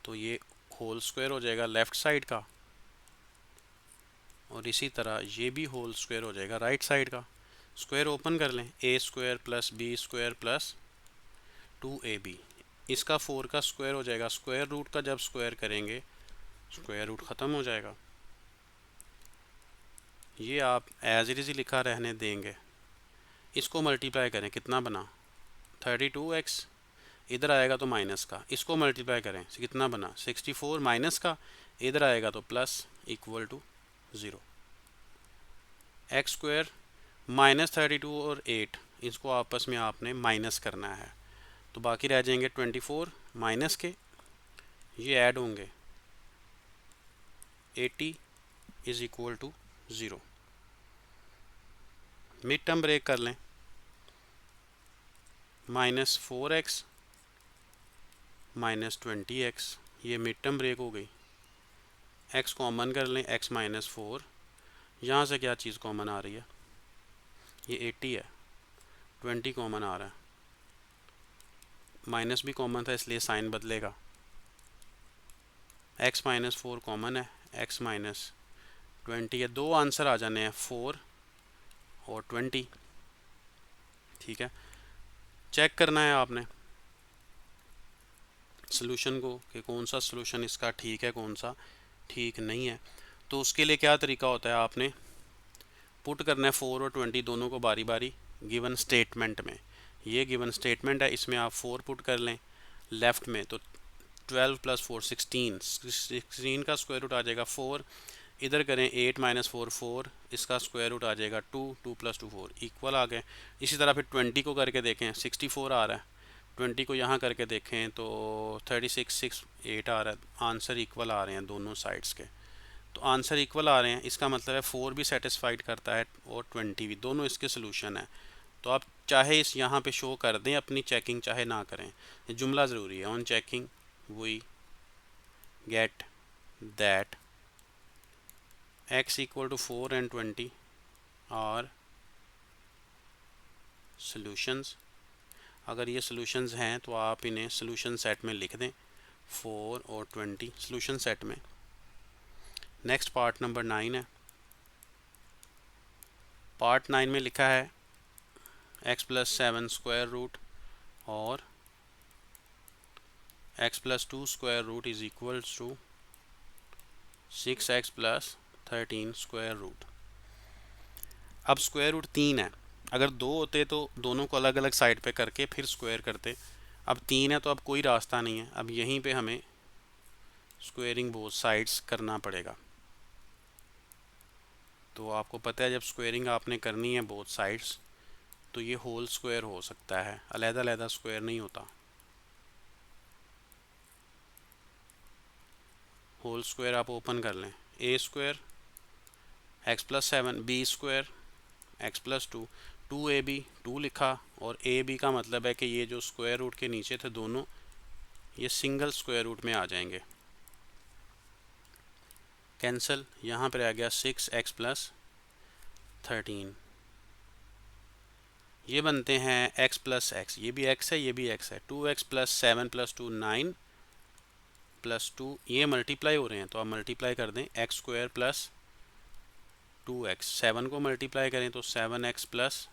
तो ये होल स्क्वायर हो जाएगा लेफ़्ट साइड का, और इसी तरह ये भी होल स्क्वायर हो जाएगा राइट साइड का। स्क्वायर ओपन कर लें, A square plus B square plus 2ab। इसका 4 का स्क्वायर हो जाएगा, स्क्वायर रूट का जब स्क्वायर करेंगे स्क्वायर रूट ख़त्म हो जाएगा। ये आप एज इट इज़ ही लिखा रहने देंगे। इसको मल्टीप्लाई करें, कितना बना 32x, इधर आएगा तो माइनस का, इसको मल्टीप्लाई करें कितना बना 64 माइनस का, इधर आएगा तो plus equal to 0। X square minus 32 और 8, इसको आपस में आपने माइनस करना है, तो बाकी रह जाएंगे 24 माइनस के, ये ऐड होंगे 80 is equal to 0। Mid term break कर लें, माइनस 4x माइनस 20x, ये मिड टर्म ब्रेक हो गई। x कॉमन कर लें, x माइनस 4, यहाँ से क्या चीज़ कॉमन आ रही है, ये 80 है, 20 कॉमन आ रहा है, माइनस भी कॉमन था इसलिए साइन बदलेगा। x माइनस 4 कॉमन है, x माइनस 20 है, दो आंसर आ जाने हैं 4 और 20। ठीक है, चेक करना है आपने सॉल्यूशन को कि कौन सा सॉल्यूशन इसका ठीक है कौन सा ठीक नहीं है। तो उसके लिए क्या तरीका होता है, आपने पुट करना है 4 और 20 दोनों को बारी बारी गिवन स्टेटमेंट में। ये गिवन स्टेटमेंट है, इसमें आप 4 पुट कर लें लेफ़्ट में, तो 12 प्लस 4 16 का स्क्वायर रूट आ जाएगा 4। इधर करें 8 माइनस 4 4, इसका स्क्वायर रूट आ जाएगा 2, 2 प्लस 2 4 इक्वल आ गए। इसी तरह फिर 20 को करके देखें, 64 आ रहा है, 20 को यहाँ करके देखें तो 36 6 8 आ रहा है, आंसर इक्वल आ रहे हैं दोनों साइड्स के। तो आंसर इक्वल आ रहे हैं, इसका मतलब है 4 भी सेटिस्फाइड करता है और 20 भी, दोनों इसके सोल्यूशन है। तो आप चाहे इस यहाँ पे शो कर दें अपनी चेकिंग, चाहे ना करें, ये जुमला ज़रूरी है। On checking we get that x equal to 4 and 20 are solutions. अगर ये सॉल्यूशंस हैं तो आप इन्हें सॉल्यूशन सेट में लिख दें, 4 और 20 सॉल्यूशन सेट में। नेक्स्ट पार्ट नंबर 9 है। पार्ट 9 में लिखा है x प्लस 7 स्क्वायर रूट और x plus 2 square root is equal to 6x plus 13 square root. अब स्क्वायर रूट 3 है, अगर 2 होते तो दोनों को अलग अलग साइड पे करके फिर स्क्वायर करते। अब 3 है तो अब कोई रास्ता नहीं है, अब यहीं पे हमें स्क्वेयरिंग बोथ साइड्स करना पड़ेगा। तो आपको पता है जब स्क्वेयरिंग आपने करनी है बोथ साइड्स तो ये होल स्क्वायर हो सकता है, अलग-अलग स्क्वायर नहीं होता। होल स्क्वायर आप ओपन कर लें, A square X plus 7 B square X plus 2, 2ab 2 लिखा, और ए बी का मतलब है कि ये जो स्क्वायर रूट के नीचे थे दोनों ये सिंगल स्क्वायर रूट में आ जाएंगे, कैंसिल। यहाँ पर आ गया 6x प्लस 13, ये बनते हैं x प्लस एक्स, ये भी x है ये भी x है, 2x प्लस 7 प्लस 2 9 प्लस 2, ये मल्टीप्लाई हो रहे हैं तो आप मल्टीप्लाई कर दें, एक्स स्क्वायर प्लस 2x, 7 को मल्टीप्लाई करें तो 7x plus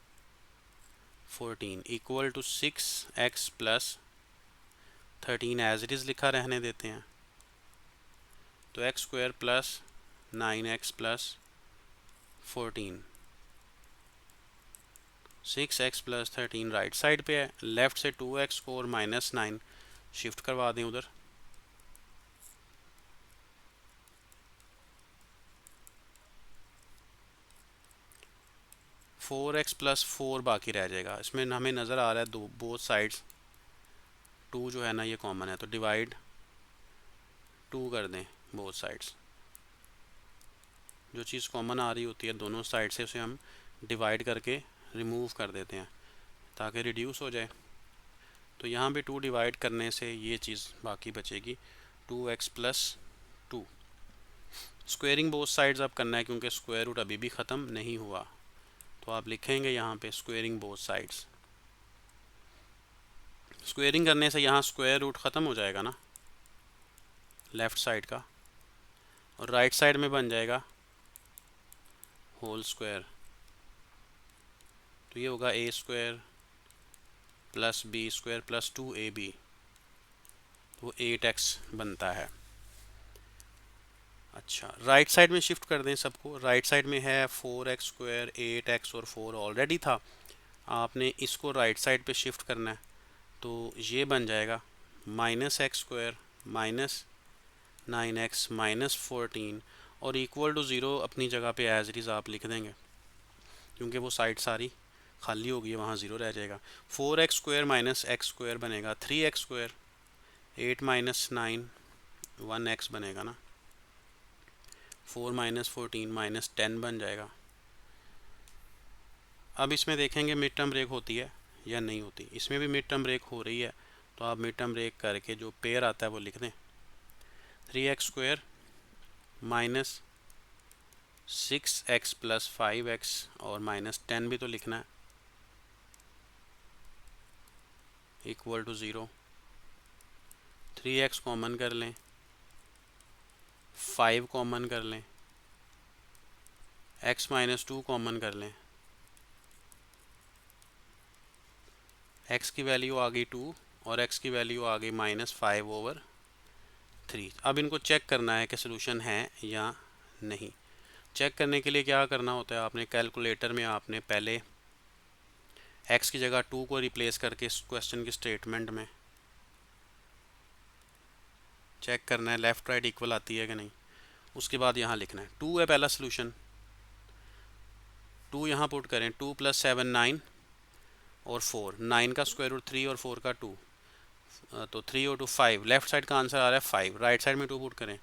14 equal to 6x plus 13 as it is लिखा रहने देते हैं। तो x square plus 9x plus 14, 6x plus 13 right side पे है, लेफ़्ट से 2x को और माइनस 9 शिफ्ट करवा दें उधर। फोर एक्स प्लस 4 बाकी रह जाएगा, इसमें हमें नज़र आ रहा है दो बोथ साइड्स 2 जो है ना ये कॉमन है, तो डिवाइड 2 कर दें बोथ साइड्स। जो चीज़ कॉमन आ रही होती है दोनों साइड से उसे हम डिवाइड करके रिमूव कर देते हैं ताकि रिड्यूस हो जाए। तो यहाँ भी 2 डिवाइड करने से ये चीज़ बाकी बचेगी 2x plus 2। Squaring both sides आप करना है क्योंकि स्क्वायर रूट अभी भी ख़त्म नहीं हुआ, तो आप लिखेंगे यहाँ पे स्क्वेयरिंग बोथ साइड्स। स्क्वेयरिंग करने से यहाँ स्क्वायर रूट ख़त्म हो जाएगा ना लेफ़्ट साइड का, और राइट साइड में बन जाएगा होल स्क्वायर। तो ये होगा A square plus B square plus 2ab, वो 8x बनता है। अच्छा, राइट साइड में शिफ्ट कर दें सबको। राइट साइड में है 4x स्क्वायर, 8x और 4 ऑलरेडी था, आपने इसको राइट साइड पे शिफ्ट करना है, तो ये बन जाएगा minus x square minus 9x minus 14 और इक्वल टू ज़ीरो अपनी जगह पे एज इट इज़ आप लिख देंगे क्योंकि वो साइड सारी खाली होगी, वहाँ ज़ीरो रह जाएगा। 4x square minus x square बनेगा 3x स्क्वायर, 8 माइनस 9 1x बनेगा ना, 4 माइनस 14 माइनस 10 बन जाएगा। अब इसमें देखेंगे मिड टर्म ब्रेक होती है या नहीं होती। इसमें भी मिड टर्म ब्रेक हो रही है, तो आप मिड टर्म ब्रेक करके जो पेयर आता है वो लिख दें। 3x square minus 6x plus 5x और माइनस 10 भी तो लिखना है, equal to zero. 3x common कर लें, 5 कॉमन कर लें, x माइनस 2 कॉमन कर लें, x की वैल्यू आ गई 2 और x की वैल्यू आ गई माइनस 5/3। अब इनको चेक करना है कि सोल्यूशन है या नहीं। चेक करने के लिए क्या करना होता है, आपने कैलकुलेटर में आपने पहले x की जगह 2 को रिप्लेस करके इस क्वेश्चन की स्टेटमेंट में चेक करना है लेफ़्ट राइट इक्वल आती है कि नहीं। उसके बाद यहाँ लिखना है 2 है पहला सोल्यूशन, 2 यहाँ पुट करें, 2 प्लस 7 9 और 4, 9 का स्क्वायर रूट 3 और 4 का 2, तो 3 और 2 5। लेफ्ट साइड का आंसर आ रहा है 5, राइट साइड में 2 पुट करें,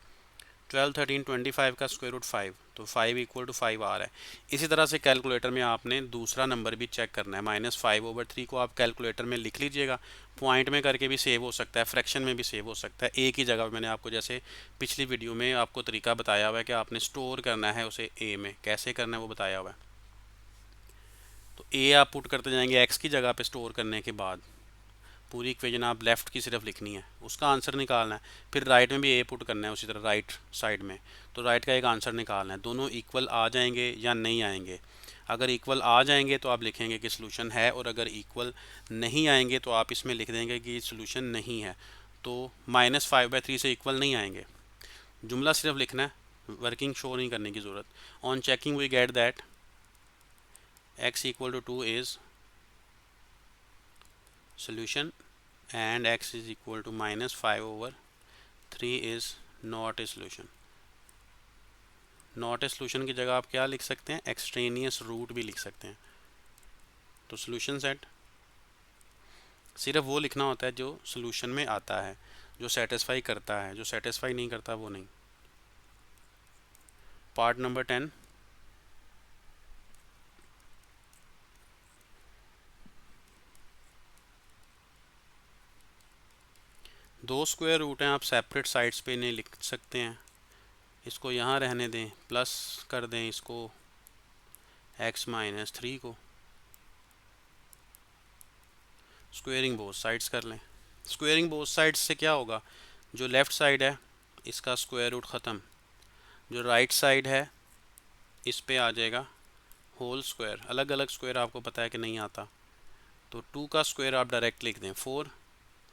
12 13 25 का स्क्वायर रूट 5, तो 5 इक्वल टू 5 आ रहा है। इसी तरह से कैलकुलेटर में आपने दूसरा नंबर भी चेक करना है। -5/3 को आप कैलकुलेटर में लिख लीजिएगा, पॉइंट में करके भी सेव हो सकता है, फ्रैक्शन में भी सेव हो सकता है, एक ही जगह। मैंने आपको जैसे पिछली वीडियो में आपको तरीका बताया हुआ है कि आपने स्टोर करना है उसे ए में, कैसे करना है वो बताया हुआ है। तो ए आप पुट करते जाएंगे एक्स की जगह पे स्टोर करने के बाद, पूरी इक्वेशन आप लेफ़्ट की सिर्फ लिखनी है, उसका आंसर निकालना है। फिर राइट में भी ए पुट करना है उसी तरह राइट साइड में, तो राइट का एक आंसर निकालना है। दोनों इक्वल आ जाएंगे या नहीं आएंगे। अगर इक्वल आ जाएंगे तो आप लिखेंगे कि सोल्यूशन है, और अगर इक्वल नहीं आएंगे तो आप इसमें लिख देंगे कि सोल्यूशन नहीं है। तो -5/3 से इक्वल नहीं आएंगे, जुमला सिर्फ लिखना है, वर्किंग शो नहीं करने की ज़रूरत। On checking we get that x equal to 2 is solution and x is equal to -5/3 is not a solution। Not a solution की जगह आप क्या लिख सकते हैं, एक्सट्रेनियस रूट भी लिख सकते हैं। तो सोल्यूशन सेट सिर्फ वो लिखना होता है जो सोल्यूशन में आता है, जो सेटिस्फाई करता है, जो सेटिस्फाई नहीं करता वो नहीं। पार्ट नंबर 10, दो स्क्वायर रूट हैं, आप सेपरेट साइड्स पे नहीं लिख सकते हैं। इसको यहाँ रहने दें, प्लस कर दें इसको x-3 को, स्क्वेयरिंग बोथ साइड्स कर लें। स्क्वेयरिंग बोथ साइड्स से क्या होगा, जो लेफ़्ट साइड है इसका स्क्वायर रूट ख़त्म, जो राइट साइड है इस पे आ जाएगा होल स्क्वायर। अलग अलग स्क्वायर आपको पता है कि नहीं आता, तो 2 का स्क्वायर आप डायरेक्ट लिख दें 4,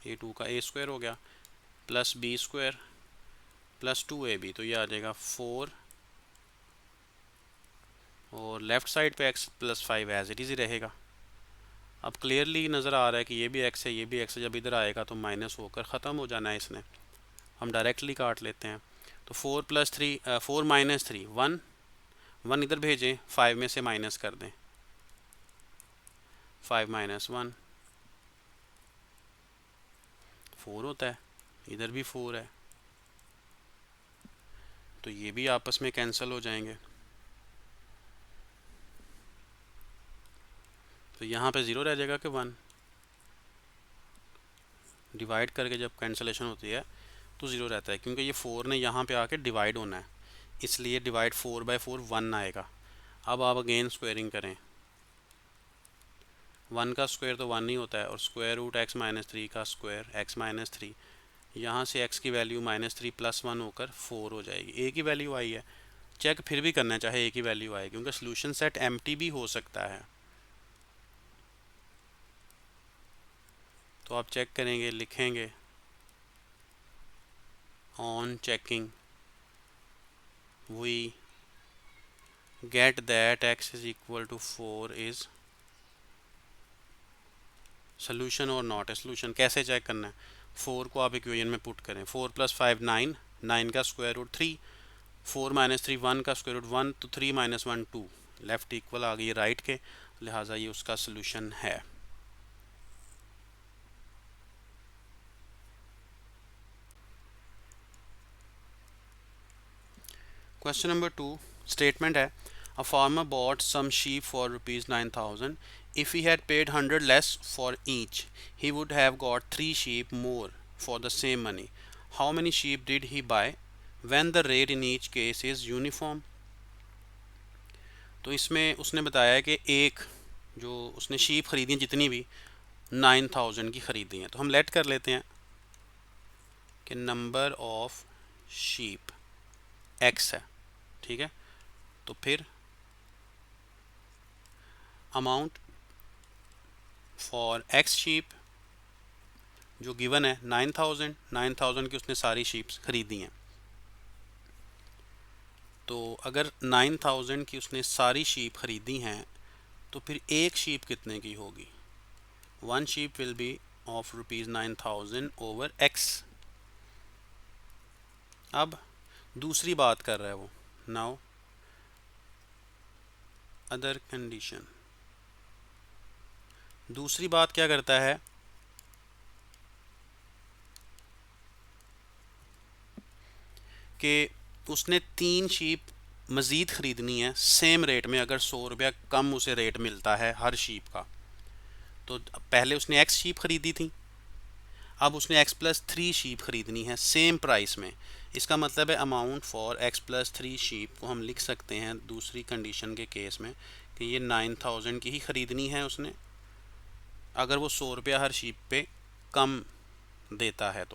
ये 2 का ए स्क्वायर हो गया, plus B square plus 2ab, तो ये आ जाएगा 4, और लेफ़्ट साइड पे x plus 5 as it is ही रहेगा। अब क्लियरली नज़र आ रहा है कि ये भी x है ये भी x है, जब इधर आएगा तो माइनस होकर ख़त्म हो जाना है इसने, हम डायरेक्टली काट लेते हैं। तो 4 + 3 4 - 3 1 1 इधर भेजें, 5 में से माइनस कर दें, 5 - 1 4 होता है, इधर भी 4 है, तो ये भी आपस में कैंसिल हो जाएंगे। तो यहाँ पे 0 रह जाएगा कि 1, डिवाइड करके जब कैंसिलेशन होती है तो 0 रहता है, क्योंकि ये 4 ने यहाँ पे आके डिवाइड होना है। इसलिए डिवाइड 4/4 1 आएगा। अब आप अगेन स्क्वायरिंग करें, 1 का स्क्वायर तो 1 ही होता है, और स्क्वायर रूट x-3 का स्क्वायर x-3, यहाँ से x की वैल्यू -3 + 1 होकर 4 हो जाएगी। ए की वैल्यू आई है, चेक फिर भी करना चाहे ए की वैल्यू आए, क्योंकि सोल्यूशन सेट एम्प्टी भी हो सकता है। तो आप चेक करेंगे, लिखेंगे on checking we get that x = 4 is solution और नॉट है सोल्यूशन। कैसे चेक करना है, 4 को आप इक्वेशन में पुट करें, 4 + 5 9, 9 का स्क्वायर रूट 3, 4 - 3 1 का स्क्वायर रूट 1, तो 3 - 1 2, लेफ्ट इक्वल आ गई राइट के, लिहाजा ये उसका सोल्यूशन है। क्वेश्चन नंबर 2 स्टेटमेंट है, a farmer bought some sheep for ₹9,000, if he had paid 100 less for each he would have got 3 sheep more for the same money. How many sheep did he buy when the rate in each case is uniform? तो इसमें उसने बताया है कि एक जो उसने sheep खरीदी जितनी भी 9,000 की खरीदी हैं, तो हम लेट कर लेते हैं कि नंबर ऑफ शीप x है, ठीक है। तो फिर अमाउंट फॉर x शीप जो गिवन है 9,000 की उसने सारी शीप्स खरीदी हैं। तो अगर 9,000 की उसने सारी शीप खरीदी हैं, तो फिर एक शीप कितने की होगी? 1 sheep will be of ₹9,000 over x। अब दूसरी बात कर रहा है वो, नाउ अदर कंडीशन। दूसरी बात क्या करता है कि उसने 3 शीप मज़ीद ख़रीदनी है सेम रेट में, अगर 100 रुपया कम उसे रेट मिलता है हर शीप का। तो पहले उसने x शीप ख़रीदी थी, अब उसने x+3 शीप ख़रीदनी है सेम प्राइस में। इसका मतलब है अमाउंट फॉर x+3 शीप को हम लिख सकते हैं दूसरी कंडीशन के केस में कि ये 9,000 की ही ख़रीदनी है उसने, अगर वो 100 रुपया हर शीप पे कम देता है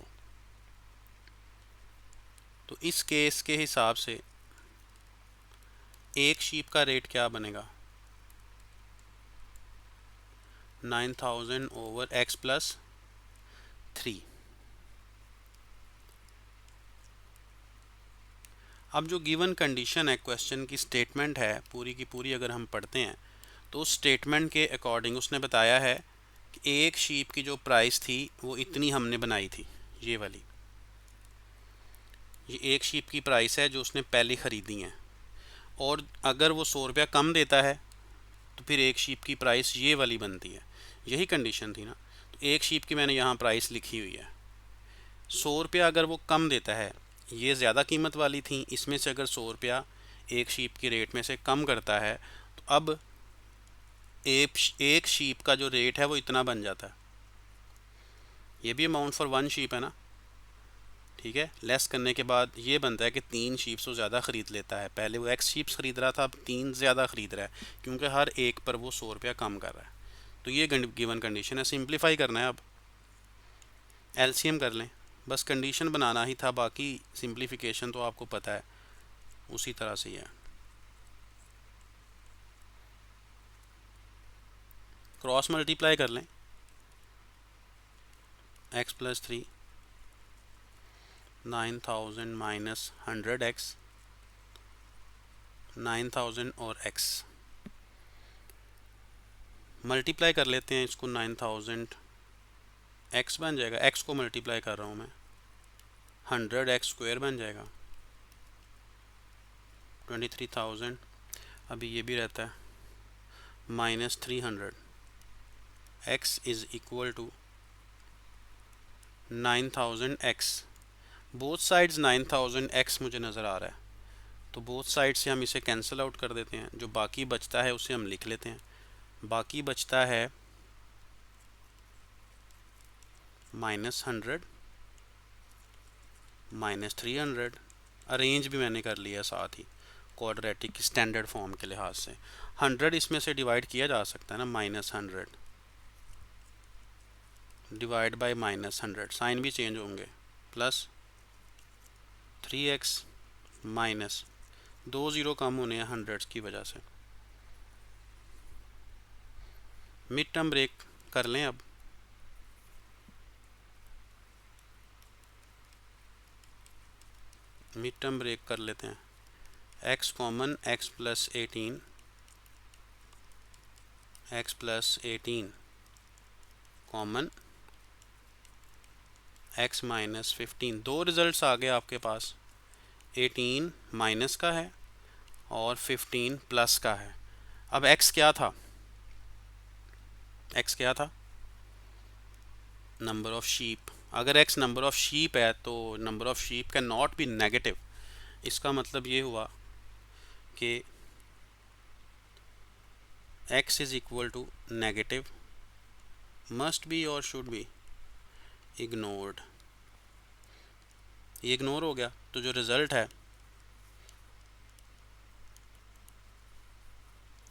तो इस केस के हिसाब से एक शीप का रेट क्या बनेगा? 9,000 ओवर x+3। अब जो गिवन कंडीशन है, क्वेश्चन की स्टेटमेंट है पूरी की पूरी, अगर हम पढ़ते हैं तो उस स्टेटमेंट के अकॉर्डिंग उसने बताया है कि एक शीप की जो प्राइस थी वो इतनी हमने बनाई थी, ये वाली, ये एक शीप की प्राइस है जो उसने पहले ख़रीदी है, और अगर वो 100 रुपया कम देता है तो फिर एक शीप की प्राइस ये वाली बनती है। यही कंडीशन थी ना, तो एक शीप की मैंने यहाँ प्राइस लिखी हुई है। 100 रुपया अगर वो कम देता है, ये ज़्यादा कीमत वाली थी, इसमें से अगर 100 रुपया एक शीप की रेट में से कम करता है तो अब एक शीप का जो रेट है वो इतना बन जाता है। ये भी अमाउंट फॉर 1 शीप है ना, ठीक है। लेस करने के बाद ये बनता है कि 3 शीप्स वो ज़्यादा ख़रीद लेता है। पहले वो x शीप्स ख़रीद रहा था, अब 3 ज़्यादा ख़रीद रहा है, क्योंकि हर एक पर वो 100 रुपया कम कर रहा है। तो ये गिवन कंडीशन है। सिंप्लीफाई करना है, अब एलसीएम कर लें, बस कंडीशन बनाना ही था, बाकी सिंप्लीफिकेशन तो आपको पता है उसी तरह से ही है। क्रॉस मल्टीप्लाई कर लें, x+3 9,000 माइनस 100x, 9,000 और x मल्टीप्लाई कर लेते हैं इसको, 9,000 x बन जाएगा, x को मल्टीप्लाई कर रहा हूँ मैं, 100x स्क्वायर बन जाएगा 23,000। अभी ये भी रहता है -300, x is equal to 9,000x। Both sides 9,000x मुझे नज़र आ रहा है, तो बोथ साइड से हम इसे कैंसिल आउट कर देते हैं। जो बाकी बचता है उसे हम लिख लेते हैं। बाकी बचता है -100 -300 अरेंज भी मैंने कर लिया साथ ही क्वाड्रेटिक स्टैंडर्ड फॉर्म के लिहाज से। 100 इसमें से डिवाइड किया जा सकता है ना, -100 डिवाइड बाय -100, साइन भी चेंज होंगे, प्लस 3x माइनस 2 ज़ीरो कम होने हैं हंड्रेड्स की वजह से। मिड टर्म ब्रेक कर लें अब। मिड टर्म ब्रेक कर लेते हैं। x common, x plus 18, x plus 18 common, x minus 15। दो रिजल्ट्स आ गए आपके पास, 18 माइनस का है और 15 प्लस का है। अब x क्या था, x क्या था, नंबर ऑफ शीप। अगर x नंबर ऑफ शीप है तो number of sheep can not be negative. इसका मतलब ये हुआ कि x is equal to negative, must be और शुड बी इग्नोर्ड। ये इग्नोर हो गया, तो जो रिज़ल्ट है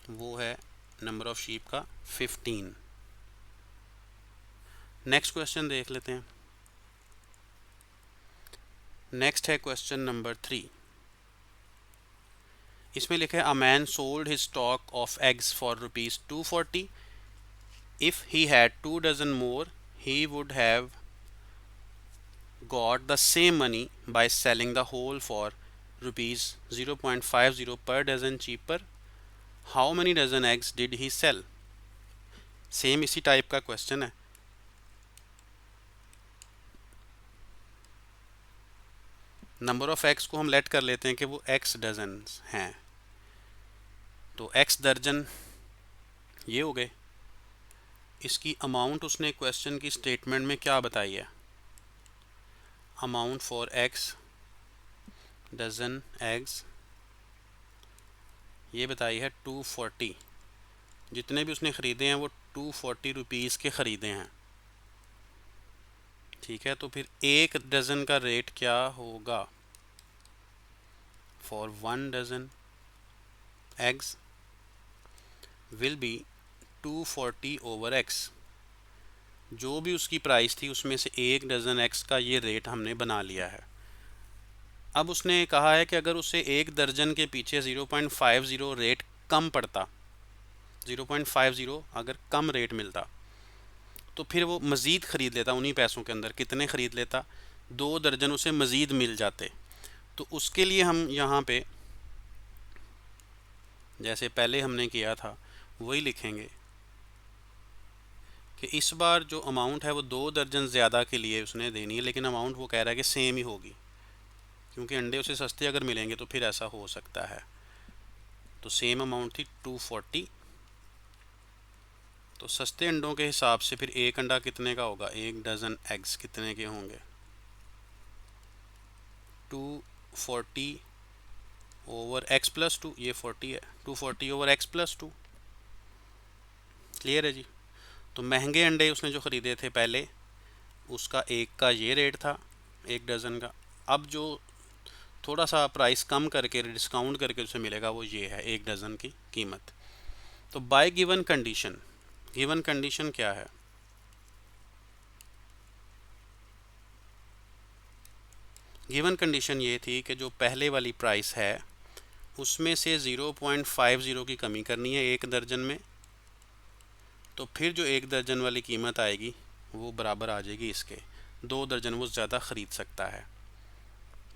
वो है नंबर ऑफ शीप का 15। नेक्स्ट क्वेश्चन देख लेते हैं। नेक्स्ट है क्वेश्चन नंबर 3। इसमें लिखा है a man sold his stock of eggs for ₹240। If he had 2 dozen more he would have got the same money by selling the whole for ₹0.50 per dozen cheaper. How many dozen eggs did he sell? Same इसी type का question है। Number of x को हम late कर लेते हैं कि वो एक्स डजन हैं, तो एक्स दर्जन ये हो गए। इसकी अमाउंट उसने क्वेश्चन की स्टेटमेंट में क्या बताई है, amount for x dozen eggs ये बताई है 240। जितने भी उसने ख़रीदे हैं वो 240 रुपीज़ के ख़रीदे हैं, ठीक है। तो फिर एक डज़न का रेट क्या होगा, for 1 dozen eggs will be 240 over x. जो भी उसकी प्राइस थी उसमें से एक डज़न एक्स का ये रेट हमने बना लिया है। अब उसने कहा है कि अगर उसे एक दर्जन के पीछे 0.50 रेट कम पड़ता, 0.50 अगर कम रेट मिलता तो फिर वो मज़ीद ख़रीद लेता उन्हीं पैसों के अंदर। कितने ख़रीद लेता, 2 दर्जन उसे मज़ीद मिल जाते। तो उसके लिए हम यहाँ पे जैसे पहले हमने किया था वही लिखेंगे कि इस बार जो अमाउंट है वो 2 दर्जन ज़्यादा के लिए उसने देनी है, लेकिन अमाउंट वो कह रहा है कि सेम ही होगी, क्योंकि अंडे उसे सस्ते अगर मिलेंगे तो फिर ऐसा हो सकता है। तो सेम अमाउंट थी 240। तो सस्ते अंडों के हिसाब से फिर एक अंडा कितने का होगा, एक डज़न एग्स कितने के होंगे, 240 ओवर एक्स प्लस 2, ये 40 है, 240 ओवर एक्स प्लस 2। क्लियर है जी। तो महंगे अंडे उसने जो ख़रीदे थे पहले, उसका एक का ये रेट था एक डज़न का। अब जो थोड़ा सा प्राइस कम करके डिस्काउंट करके उसे मिलेगा वो ये है एक डज़न की कीमत। तो bye given condition, given condition क्या है, गिवन कंडीशन ये थी कि जो पहले वाली प्राइस है उसमें से 0.50 की कमी करनी है एक दर्जन में, तो फिर जो एक दर्जन वाली कीमत आएगी वो बराबर आ जाएगी इसके, 2 दर्जन वो ज़्यादा ख़रीद सकता है।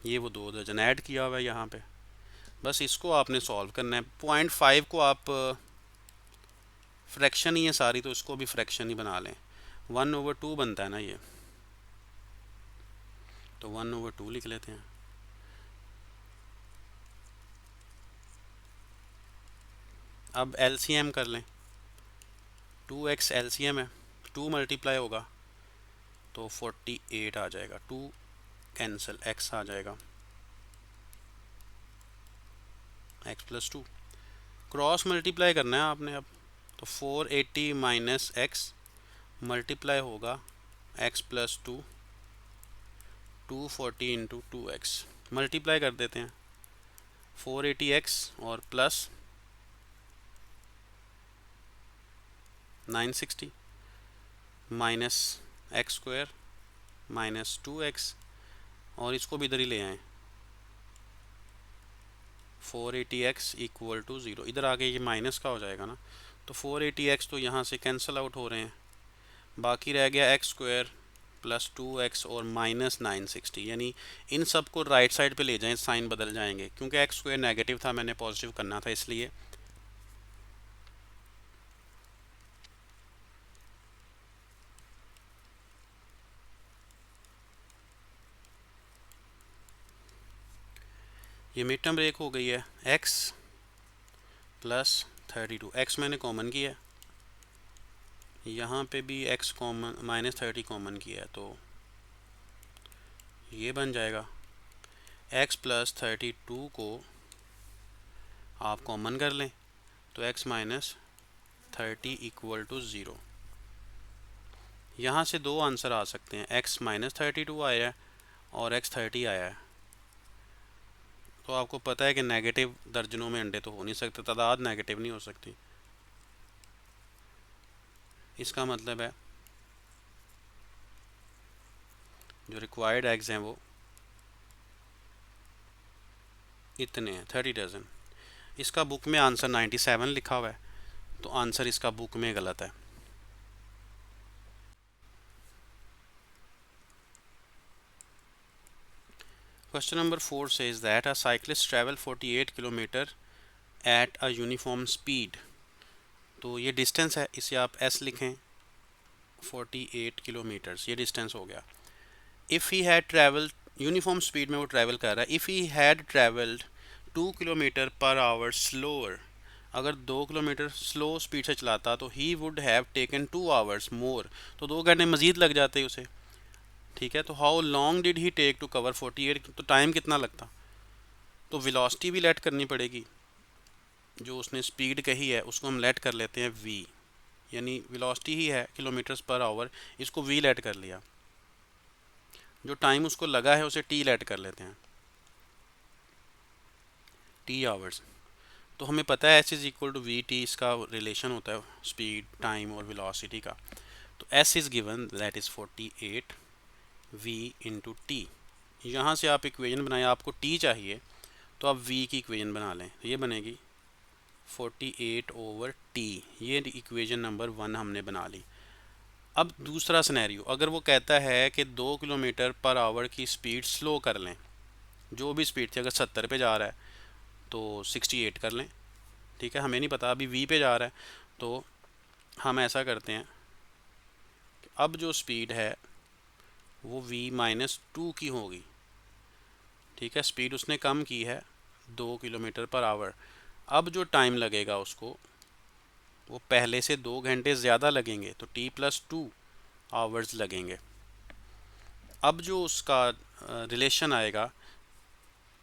ये वो 2 दर्जन ऐड किया हुआ है यहाँ पे, बस इसको आपने सॉल्व करना है। 0.5 को आप फ्रैक्शन ही है सारी, तो इसको भी फ्रैक्शन ही बना लें। 1/2 बनता है ना ये, तो 1/2 लिख लेते हैं। अब एलसीएम कर लें, 2x एलसीएम है, 2 मल्टीप्लाई होगा तो 48 आ जाएगा, 2 कैंसिल, x आ जाएगा, x प्लस 2। क्रॉस मल्टीप्लाई करना है आपने अब, तो 480 माइनस एक्स मल्टीप्लाई होगा x plus 2, 240 into 2x multiply कर देते हैं 480x और plus 960 minus x square minus 2x और इसको भी इधर ही ले आएँ 480x इक्वल टू 0। इधर आगे ये माइनस का हो जाएगा ना, तो 480x तो यहाँ से कैंसिल आउट हो रहे हैं, बाकी रह गया एक्स स्क्वायर प्लस 2x और माइनस 960। यानी इन सब को राइट साइड पे ले जाएं, साइन बदल जाएंगे क्योंकि एक्स स्क्वायर नेगेटिव था, मैंने पॉजिटिव करना था इसलिए। ये मिड टर्म ब्रेक हो गई है, x प्लस 32, x मैंने कॉमन किया है, यहाँ पे भी x कॉमन माइनस 30 कॉमन किया है, तो ये बन जाएगा x प्लस 32 को आप कॉमन कर लें तो x माइनस 30 इक्वल टू 0। यहाँ से दो आंसर आ सकते हैं, x माइनस 32 आया है और x 30 आया है। तो आपको पता है कि नेगेटिव दर्जनों में अंडे तो हो नहीं सकते, तादाद नेगेटिव नहीं हो सकती। इसका मतलब है जो रिक्वायर्ड एग्स हैं वो इतने हैं, 30 डजन। इसका बुक में आंसर 97 लिखा हुआ है, तो आंसर इसका बुक में गलत है। Question number 4 says that a cyclist travel 48 kilometre at a uniform speed। तो ये डिस्टेंस है, इसे आप s लिखें, 48 किलोमीटर्स ये डिस्टेंस हो गया। If he had travelled, uniform speed में वो ट्रैवल कर रहा है। If he had travelled 2 kilometre per hour slower, अगर 2 किलोमीटर स्लो स्पीड से चलाता तो ही वुड हैव टेकन 2 आवर्स मोर, तो 2 घंटे मज़ीद लग जाते उसे। ठीक है, तो how long did he take to cover 48, तो टाइम कितना लगता। तो वेलोसिटी भी लेट करनी पड़ेगी, जो उसने स्पीड कही है उसको हम लेट कर लेते हैं v, यानी वेलोसिटी ही है किलोमीटर्स पर आवर, इसको v लेट कर लिया, जो टाइम उसको लगा है उसे t लेट कर लेते हैं, t आवर्स। तो हमें पता है s is equal to v t, इसका रिलेशन होता है स्पीड टाइम और वेलोसिटी का। तो s is given that is 48 v into t. यहाँ से आप इक्वेशन बनाएं, आपको t चाहिए तो आप v की इक्वेशन बना लें, तो ये बनेगी 48 ओवर t। ये इक्वेशन नंबर 1 हमने बना ली। अब दूसरा सिनेरियो, अगर वो कहता है कि 2 किलोमीटर पर आवर की स्पीड स्लो कर लें, जो भी स्पीड थी, अगर 70 पे जा रहा है तो 68 कर लें। ठीक है, हमें नहीं पता अभी v पे जा रहा है, तो हम ऐसा करते हैं कि अब जो स्पीड है वो v माइनस 2 की होगी। ठीक है, स्पीड उसने कम की है 2 किलोमीटर पर आवर। अब जो टाइम लगेगा उसको, वो पहले से 2 घंटे ज़्यादा लगेंगे, तो t प्लस 2 आवर्स लगेंगे। अब जो उसका रिलेशन आएगा,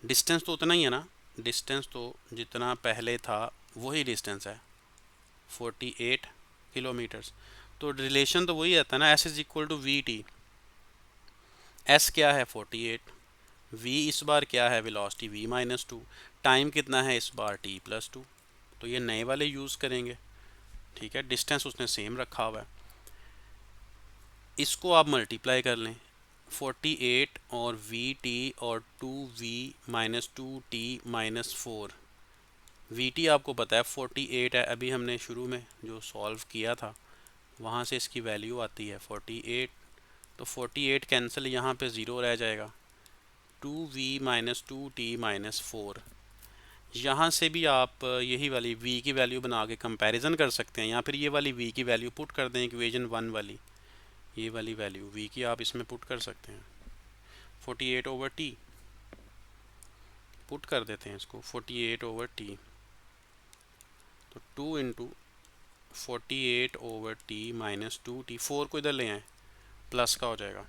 डिस्टेंस तो उतना ही है ना, डिस्टेंस तो जितना पहले था वही डिस्टेंस है 48 किलोमीटर्स, तो रिलेशन तो वही आता है ना, s is equal to v t. s क्या है 48, v इस बार क्या है वेलोसिटी v माइनस 2, टाइम कितना है इस बार t प्लस 2, तो ये नए वाले यूज़ करेंगे। ठीक है, डिस्टेंस उसने सेम रखा हुआ है, इसको आप मल्टीप्लाई कर लें 48 और वी टी और 2v minus 2t minus 4। We T आपको पता है 48 है, अभी हमने शुरू में जो सॉल्व किया था वहाँ से इसकी वैल्यू आती है 48, तो 48 कैंसिल, यहाँ पे ज़ीरो रह जाएगा, 2v माइनस 2t माइनस 4। यहाँ से भी आप यही वाली v की वैल्यू बना के कंपैरिजन कर सकते हैं, या फिर ये वाली v की वैल्यू पुट कर दें इक्वेशन 1 वाली, ये वाली वैल्यू v की आप इसमें पुट कर सकते हैं। 48 ओवर t पुट कर देते हैं इसको, 48 ओवर t, तो 2 into 48 over t minus 2t, 4 को इधर ले आएँ, प्लस का हो जाएगा।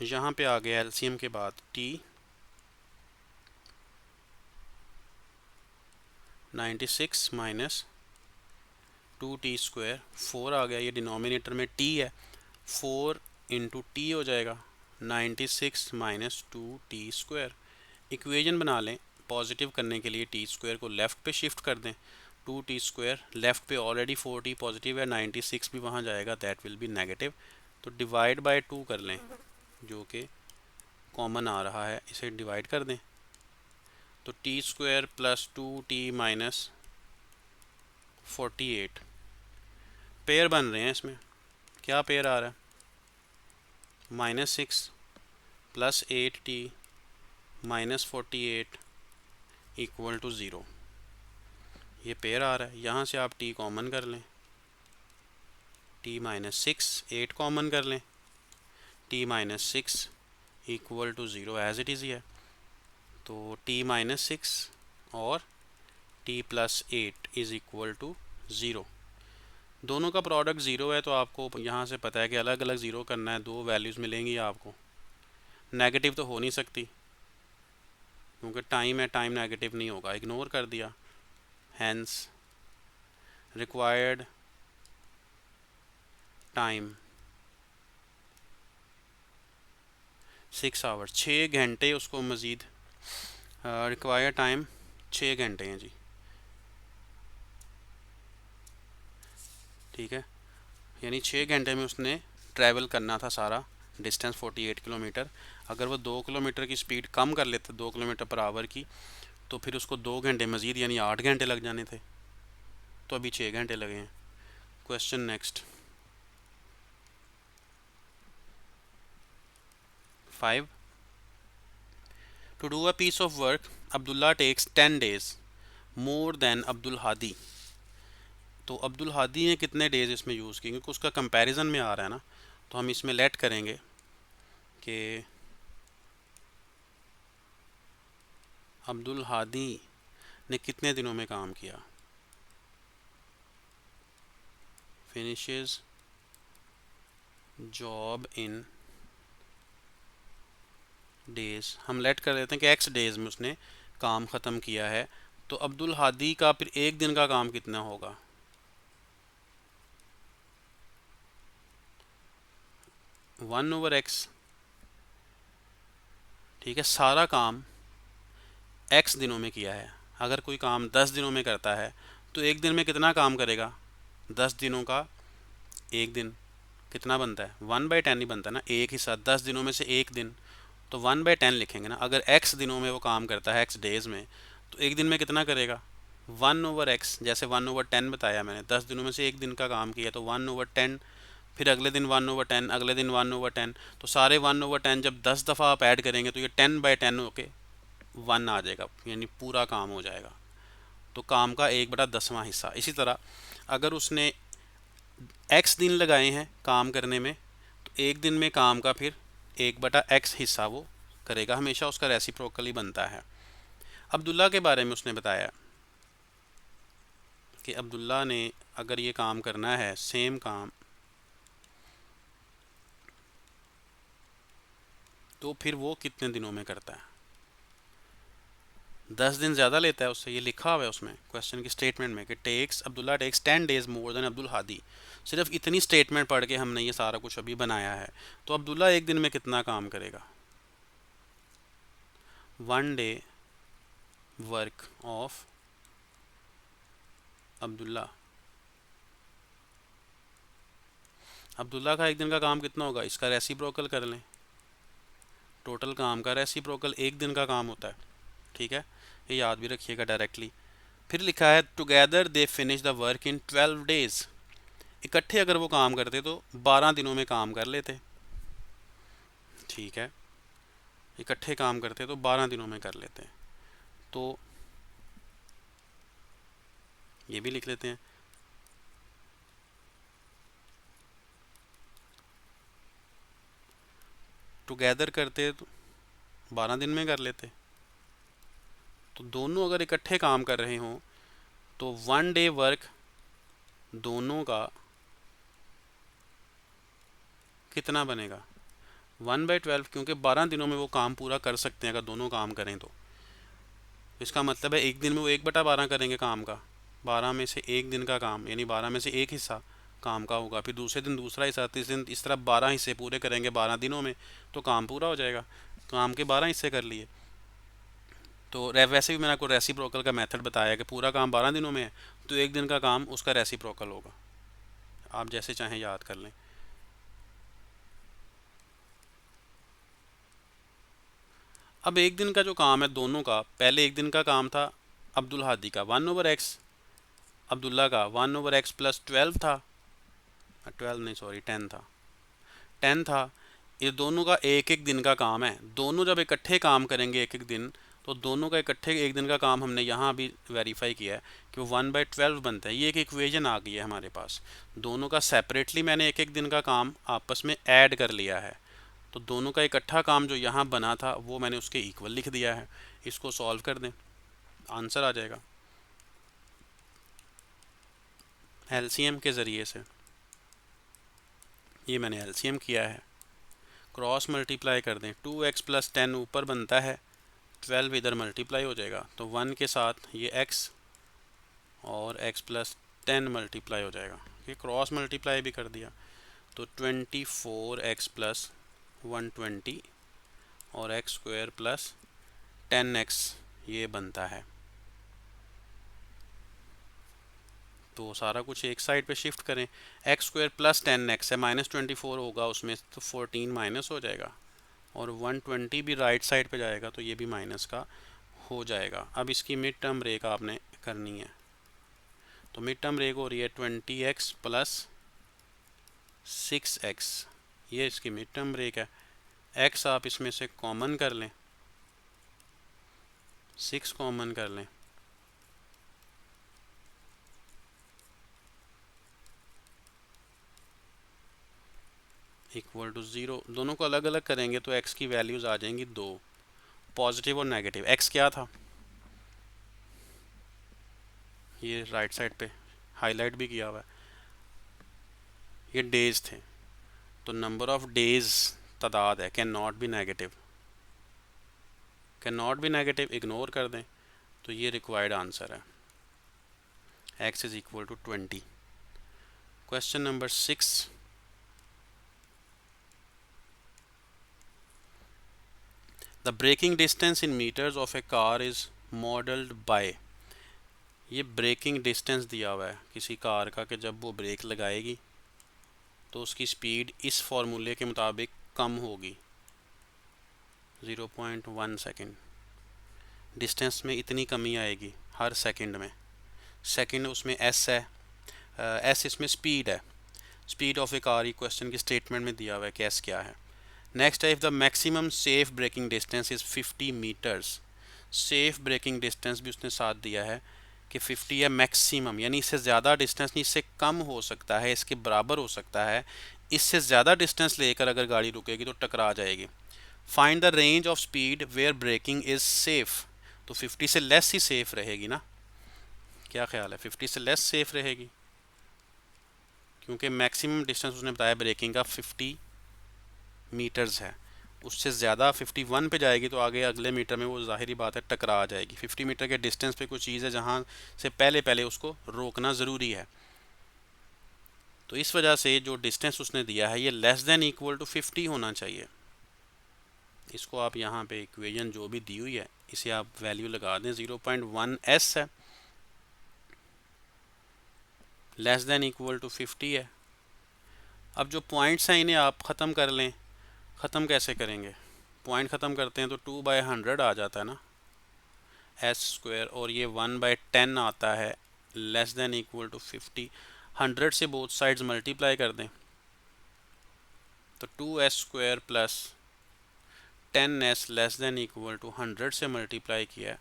यहाँ पे आ गया एलसीएम के बाद t 96 माइनस 2t स्क्वायर, 4 आ गया, ये डिनोमिनेटर में t है, 4 इंटू टी हो जाएगा 96 माइनस 2t²। इक्वेशन बना लें, पॉजिटिव करने के लिए t² को लेफ़्ट पे शिफ्ट कर दें। 2t² लेफ़्ट पे ऑलरेडी 4t पॉजिटिव है, 96 भी वहाँ जाएगा, दैट विल बी नेगेटिव। तो डिवाइड बाय 2 कर लें, जो कि कॉमन आ रहा है, इसे डिवाइड कर दें। तो t² plus 2t minus 48 pair बन रहे हैं। इसमें क्या पेयर आ रहा है? -6 plus 8t minus 48 equal to 0। ये पेयर आ रहा है। यहाँ से आप t कॉमन कर लें, t माइनस 6, 8 कॉमन कर लें, t minus 6 equal to 0 as it is ही है। तो t माइनस 6 और t plus 8 is equal to 0। दोनों का प्रोडक्ट ज़ीरो है, तो आपको यहाँ से पता है कि अलग अलग ज़ीरो करना है, दो वैल्यूज़ मिलेंगी आपको। नेगेटिव तो हो नहीं सकती क्योंकि टाइम है, टाइम नेगेटिव नहीं होगा, इग्नोर कर दिया। हैंस रिक्वायर्ड टाइम 6 आवर्स, 6 घंटे उसको मज़ीद रिक्वायर्ड टाइम 6 घंटे हैं जी, ठीक है। यानी 6 घंटे में उसने ट्रैवल करना था सारा डिस्टेंस 48 किलोमीटर। अगर वो 2 किलोमीटर की स्पीड कम कर लेते 2 किलोमीटर पर आवर की, तो फिर उसको 2 घंटे मज़ीद यानी 8 घंटे लग जाने थे। तो अभी 6 घंटे लगे हैं। Question next 5। To do a piece of work Abdullah takes 10 days more than Abdul Hadi. तो अब्दुल हादी ने कितने डेज़ इसमें यूज़ किए, क्योंकि उसका कंपैरिजन में आ रहा है ना, तो हम इसमें लेट करेंगे कि अब्दुल हादी ने कितने दिनों में काम किया। फिनिशेस जॉब इन डेज़, हम लेट कर देते हैं कि x डेज़ में उसने काम ख़त्म किया है। तो अब्दुल हादी का फिर एक दिन का काम कितना होगा? 1/x, ठीक है। सारा काम x दिनों में किया है। अगर कोई काम 10 दिनों में करता है तो एक दिन में कितना काम करेगा? 10 दिनों का एक दिन कितना बनता है? 1/10 ही बनता है ना, एक हिस्सा 10 दिनों में से एक दिन, तो 1/10 लिखेंगे ना। अगर x दिनों में वो काम करता है, x डेज़ में, तो एक दिन में कितना करेगा? 1/x, जैसे 1/10 बताया मैंने, 10 दिनों में से एक दिन का काम किया तो 1/10, फिर अगले दिन 1/10, अगले दिन 1/10, तो सारे 1/10 जब 10 दफ़ा आप ऐड करेंगे तो ये 10/10 होके 1 आ जाएगा, यानी पूरा काम हो जाएगा। तो काम का 1/10वां हिस्सा। इसी तरह अगर उसने x दिन लगाए हैं काम करने में, तो एक दिन में काम का फिर 1/x हिस्सा वो करेगा, हमेशा उसका रेसिप्रोकल ही बनता है। अब्दुल्ला के बारे में उसने बताया कि अब्दुल्ला ने अगर ये काम करना है, सेम काम, तो फिर वो कितने दिनों में करता है? 10 दिन ज़्यादा लेता है उससे, ये लिखा हुआ है उसमें क्वेश्चन की स्टेटमेंट में कि Abdullah takes 10 days more than Abdul Hadi. सिर्फ इतनी स्टेटमेंट पढ़ के हमने ये सारा कुछ अभी बनाया है। तो अब्दुल्ला एक दिन में कितना काम करेगा? 1 day work of Abdullah. Abdullah का एक दिन का काम कितना होगा? इसका रेसिप्रोकल कर लें, टोटल काम का रेसिप्रोकल एक दिन का काम होता है, ठीक है। ये याद भी रखिएगा डायरेक्टली। फिर लिखा है together they finish the work in 12 days. इकट्ठे अगर वो काम करते तो 12 दिनों में काम कर लेते, ठीक है। इकट्ठे काम करते तो 12 दिनों में कर लेते हैं। तो ये भी लिख लेते हैं, टुगेदर करते तो 12 दिन में कर लेते। तो दोनों अगर इकट्ठे काम कर रहे हों तो 1 डे वर्क दोनों का कितना बनेगा? 1/12, क्योंकि 12 दिनों में वो काम पूरा कर सकते हैं अगर दोनों काम करें तो। इसका मतलब है एक दिन में वो 1/12 करेंगे काम का, 12 में से एक दिन का काम, यानी 12 में से एक हिस्सा काम का होगा, फिर दूसरे दिन दूसरा हिस्सा, तीसरे दिन, इस तरह 12 हिस्से पूरे करेंगे 12 दिनों में, तो काम पूरा हो जाएगा। काम के 12 हिस्से कर लिए। तो वैसे भी मैंने आपको रेसिप्रोकल का मेथड बताया कि पूरा काम 12 दिनों में है, तो एक दिन का काम उसका रेसिप्रोकल होगा। आप जैसे चाहें याद कर लें। अब एक दिन का जो काम है दोनों का, पहले एक दिन का काम था अब्दुल हादी का 1/x, अब्दुल्ला का 1/x प्लस 12 था, 12 नहीं सॉरी 10 था, 10 था। ये दोनों का एक एक दिन का काम है। दोनों जब इकट्ठे काम करेंगे एक एक दिन, तो दोनों का इकट्ठे एक दिन का काम हमने यहाँ भी वेरीफाई किया है कि वो 1/12 बनता है। ये एक इक्वेशन आ गई है हमारे पास। दोनों का सेपरेटली मैंने एक एक दिन का काम आपस में ऐड कर लिया है, तो दोनों का इकट्ठा काम जो यहाँ बना था वो मैंने उसके इक्वल लिख दिया है। इसको सॉल्व कर दें, आंसर आ जाएगा एलसीएम के ज़रिए से। ये मैंने एलसीएम किया है, क्रॉस मल्टीप्लाई कर दें, 2x प्लस 10 ऊपर बनता है, 12 इधर मल्टीप्लाई हो जाएगा, तो 1 के साथ ये x और x प्लस 10 मल्टीप्लाई हो जाएगा। ये क्रॉस मल्टीप्लाई भी कर दिया, तो 24x प्लस 120 और एक्स स्क्वायर प्लस 10x ये बनता है। तो सारा कुछ एक साइड पे शिफ्ट करें, एक्स स्क्वायर प्लस 10x है, -24 होगा उसमें, तो 14 माइनस हो जाएगा, और 120 भी राइट साइड पे जाएगा, तो ये भी माइनस का हो जाएगा। अब इसकी मिड टर्म ब्रेक आपने करनी है, तो मिड टर्म ब्रेक हो रही है 20x प्लस 6x, ये इसकी मिड टर्म ब्रेक है। x आप इसमें से कॉमन कर लें, 6 कॉमन कर लें, इक्वल टू 0। दोनों को अलग अलग करेंगे तो x की वैल्यूज़ आ जाएंगी 2, पॉजिटिव और नेगेटिव। x क्या था, ये राइट साइड पे हाईलाइट भी किया हुआ है, ये डेज थे, तो नंबर ऑफ डेज तादाद है, can not be negative, can not be negative ignore कर दें, तो ये रिक्वायर्ड आंसर है, x is equal to 20। Question number 6, the breaking distance in meters of a car is modelled by, ये breaking distance दिया हुआ है किसी कार का कि जब वो ब्रेक लगाएगी तो उसकी स्पीड इस फॉर्मूले के मुताबिक कम होगी, 0.1 सेकेंड। डिस्टेंस में इतनी कमी आएगी हर सेकंड में, सेकंड उसमें एस है, एस इसमें स्पीड है, स्पीड ऑफ ए कार, ये क्वेश्चन की स्टेटमेंट में दिया हुआ है कि एस क्या है। नेक्स्ट है, if the maximum safe breaking distance is 50 meters, safe breaking distance भी उसने साथ दिया है कि 50 है मैक्सिमम, यानी इससे ज़्यादा डिस्टेंस नहीं, इससे कम हो सकता है, इसके बराबर हो सकता है, इससे ज़्यादा डिस्टेंस लेकर अगर गाड़ी रुकेगी तो टकरा जाएगी। Find the range of speed where breaking is safe, तो 50 से लेस ही सेफ रहेगी ना, क्या ख्याल है, 50 से लेस सेफ रहेगी, क्योंकि मैक्सिमम डिस्टेंस उसने बताया ब्रेकिंग का 50 मीटर्स है, उससे ज़्यादा 51 पे जाएगी तो आगे अगले मीटर में वो ज़ाहिरी बात है टकरा आ जाएगी। 50 मीटर के डिस्टेंस पे कोई चीज़ है जहाँ से पहले पहले उसको रोकना ज़रूरी है, तो इस वजह से जो डिस्टेंस उसने दिया है ये लेस देन इक्वल टू 50 होना चाहिए। इसको आप यहाँ पे इक्वेशन जो भी दी हुई है इसे आप वैल्यू लगा दें, 0.1 s है, लेस देन इक्वल टू 50 है। अब जो पॉइंट्स हैं इन्हें आप ख़त्म कर लें, ख़त्म कैसे करेंगे, पॉइंट ख़त्म करते हैं तो 2/100 आ जाता है ना, एस स्क्वायर, और ये 1/10 आता है, लेस देन इक्वल टू 50। 100 से बोथ साइड्स मल्टीप्लाई कर दें, तो 2s square plus 10s less than equal to 100 से मल्टीप्लाई किया है,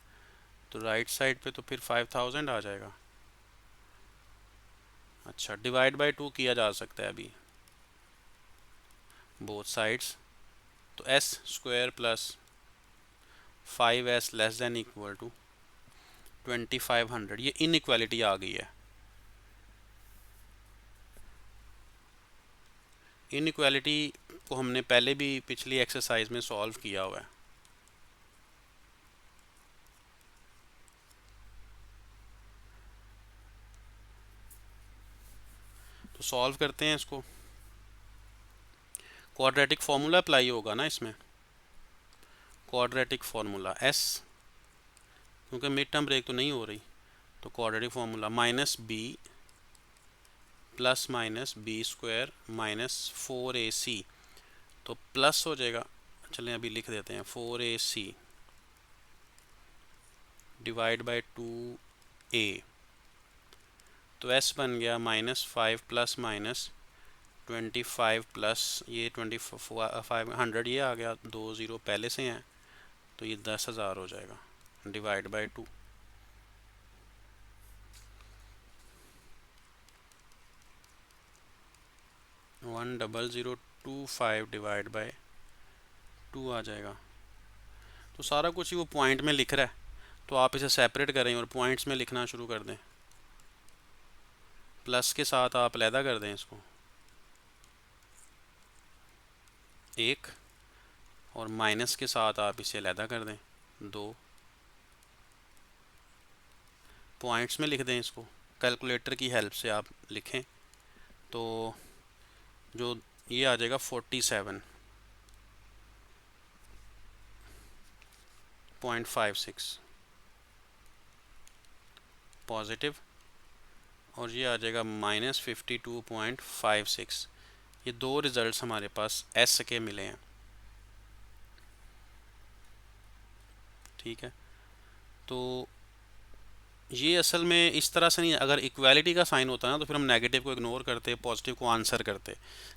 तो राइट साइड पे तो फिर 5000 आ जाएगा। अच्छा, डिवाइड बाय 2 किया जा सकता है अभी बोथ साइड्स, तो s square plus 5s less than equal to 2500, ये इनइक्वालिटी आ गई है। इनइक्वालिटी को हमने पहले भी पिछली एक्सरसाइज में सॉल्व किया हुआ है, तो सॉल्व करते हैं इसको। क्वाड्रेटिक फार्मूला अप्लाई होगा ना इसमें, क्वाड्रेटिक फार्मूला एस, क्योंकि मिड टर्म ब्रेक तो नहीं हो रही, तो quadratic formula minus b plus minus b square minus 4ac, तो प्लस हो जाएगा, चलें अभी लिख देते हैं 4ac डिवाइड बाई 2a, तो s बन गया -5 प्लस माइनस 25 प्लस ये 2500, ये आ गया, 2 ज़ीरो पहले से हैं तो ये 10,000 हो जाएगा, डिवाइड बाई 2। 10025 डिवाइड बाई 2 आ जाएगा। तो सारा कुछ ही वो पॉइंट में लिख रहा है, तो आप इसे सेपरेट करें और पॉइंट्स में लिखना शुरू कर दें। प्लस के साथ आप अलहदा कर दें इसको 1, और माइनस के साथ आप इसे अलहदा कर दें 2। पॉइंट्स में लिख दें इसको, कैलकुलेटर की हेल्प से आप लिखें तो जो ये आ जाएगा 47.56 पॉजिटिव, और ये आ जाएगा -52.56। ये दो रिज़ल्ट्स हमारे पास एस के मिले हैं, ठीक है। तो ये असल में इस तरह से नहीं, अगर इक्वालिटी का साइन होता ना तो फिर हम नेगेटिव को इग्नोर करते, पॉजिटिव को आंसर करते,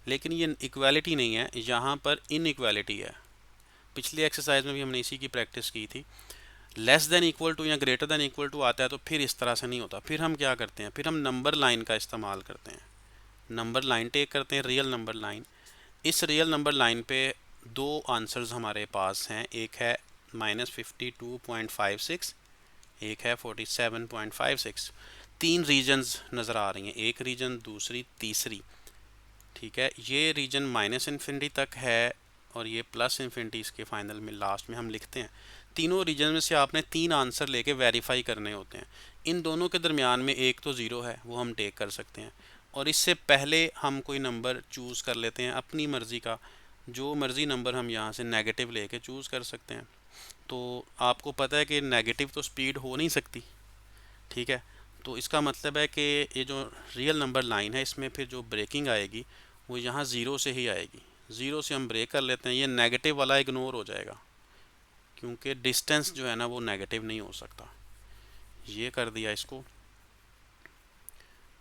लेकिन ये इक्वालिटी नहीं है, यहाँ पर इनइक्वालिटी है। पिछली एक्सरसाइज में भी हमने इसी की प्रैक्टिस की थी। लेस देन इक्वल टू या ग्रेटर देन इक्वल टू आता है तो फिर इस तरह से नहीं होता, फिर हम क्या करते हैं, फिर हम नंबर लाइन का इस्तेमाल करते हैं, नंबर लाइन टेक करते हैं, रियल नंबर लाइन। इस रियल नंबर लाइन पे दो आंसर्स हमारे पास हैं, एक है -52.56, एक है 47.56। तीन रीजन्स नज़र आ रही हैं, एक रीजन, दूसरी, तीसरी, ठीक है। ये रीजन -इन्फिनिटी तक है और ये +इन्फिनिटी इसके फाइनल में लास्ट में हम लिखते हैं। तीनों रीजन में से आपने 3 आंसर लेके वेरीफाई करने होते हैं। इन दोनों के दरमियान में एक तो ज़ीरो है, वो हम टेक कर सकते हैं, और इससे पहले हम कोई नंबर चूज़ कर लेते हैं अपनी मर्ज़ी का, जो मर्ज़ी नंबर हम यहाँ से नेगेटिव लेके चूज़ कर सकते हैं। तो आपको पता है कि नेगेटिव तो स्पीड हो नहीं सकती, ठीक है। तो इसका मतलब है कि ये जो रियल नंबर लाइन है इसमें फिर जो ब्रेकिंग आएगी वो यहाँ ज़ीरो से ही आएगी। ज़ीरो से हम ब्रेक कर लेते हैं, ये नेगेटिव वाला इग्नोर हो जाएगा क्योंकि डिस्टेंस जो है ना वो नेगेटिव नहीं हो सकता। ये कर दिया इसको,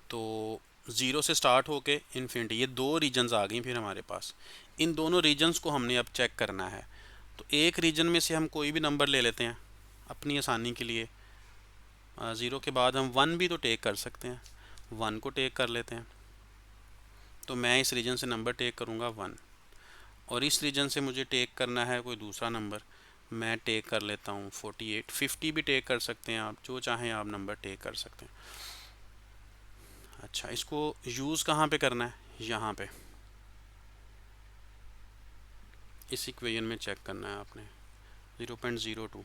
तो ज़ीरो से स्टार्ट होके इन्फिनिटी, ये दो रीजन्स आ गई फिर हमारे पास। इन दोनों रीजन्स को हमने अब चेक करना है, तो एक रीजन में से हम कोई भी नंबर ले लेते हैं अपनी आसानी के लिए। ज़ीरो के बाद हम 1 भी तो टेक कर सकते हैं, 1 को टेक कर लेते हैं। तो मैं इस रीजन से नंबर टेक करूँगा 1, और इस रीजन से मुझे टेक करना है कोई दूसरा नंबर, मैं टेक कर लेता हूँ 48। 50 भी टेक कर सकते हैं आप, जो चाहें आप नंबर टेक कर सकते हैं। अच्छा, इसको यूज़ कहाँ पे करना है, यहाँ पे इस इक्वेशन में चेक करना है आपने 0.02।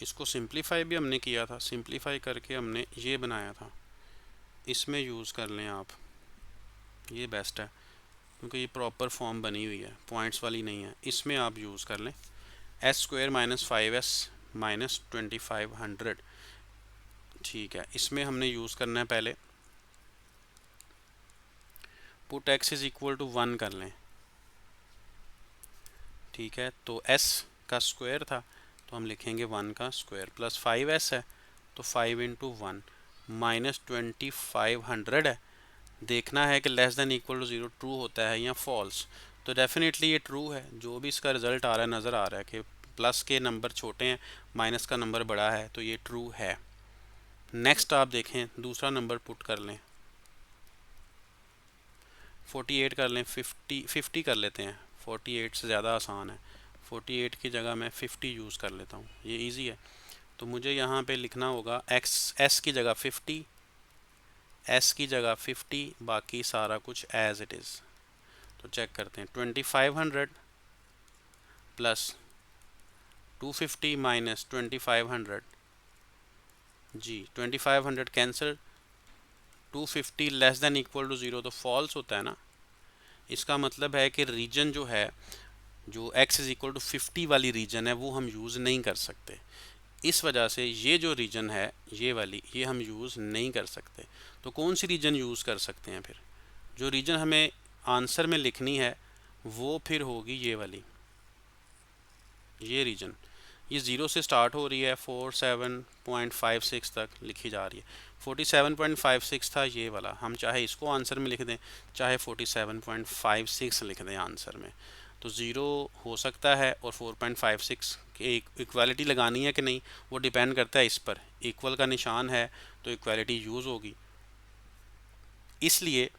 इसको सिंप्लीफाई भी हमने किया था, सिंप्लीफाई करके हमने ये बनाया था, इसमें यूज़ कर लें आप, ये बेस्ट है क्योंकि ये प्रॉपर फॉर्म बनी हुई है, पॉइंट्स वाली नहीं है। इसमें आप यूज़ कर लें s² - 5s - 2500, ठीक है। इसमें हमने यूज़ करना है पहले put x is equal to 1 कर लें, ठीक है। तो s का स्क्वायर था तो हम लिखेंगे 1 का स्क्वायर, प्लस 5s है तो 5 × 1 -2500 है। देखना है कि less than equal to 0 true होता है या फॉल्स, तो डेफिनेटली ये ट्रू है। जो भी इसका रिज़ल्ट आ रहा है, नज़र आ रहा है कि प्लस के नंबर छोटे हैं, माइनस का नंबर बड़ा है, तो ये ट्रू है। नेक्स्ट आप देखें, दूसरा नंबर पुट कर लें, 48 कर लें, 50 कर लेते हैं, 48 से ज़्यादा आसान है, 48 की जगह मैं 50 यूज़ कर लेता हूँ, ये इजी है। तो मुझे यहाँ पे लिखना होगा s की जगह 50, s की जगह 50, बाकी सारा कुछ एज इट इज़। तो चेक करते हैं, 2500 प्लस 250 माइनस 2500, जी 2500 cancel, 250 less than equal to 0 तो फॉल्स होता है ना। इसका मतलब है कि रीजन जो है, जो x इज इक्वल टू 50 वाली रीजन है, वो हम यूज़ नहीं कर सकते। इस वजह से ये जो रीजन है, ये वाली, ये हम यूज़ नहीं कर सकते। तो कौन सी रीजन यूज़ कर सकते हैं फिर? जो रीजन हमें आंसर में लिखनी है वो फिर होगी ये वाली, ये रीजन। ये 0 से स्टार्ट हो रही है, 47.56 तक लिखी जा रही है। 47.56 था ये वाला, हम चाहे इसको आंसर में लिख दें, चाहे 47.56 लिख दें आंसर में, तो 0 हो सकता है। और 4.56 की इक्वालिटी लगानी है कि नहीं, वो डिपेंड करता है इस पर। इक्वल का निशान है तो इक्वालिटी यूज़ होगी। इसलिए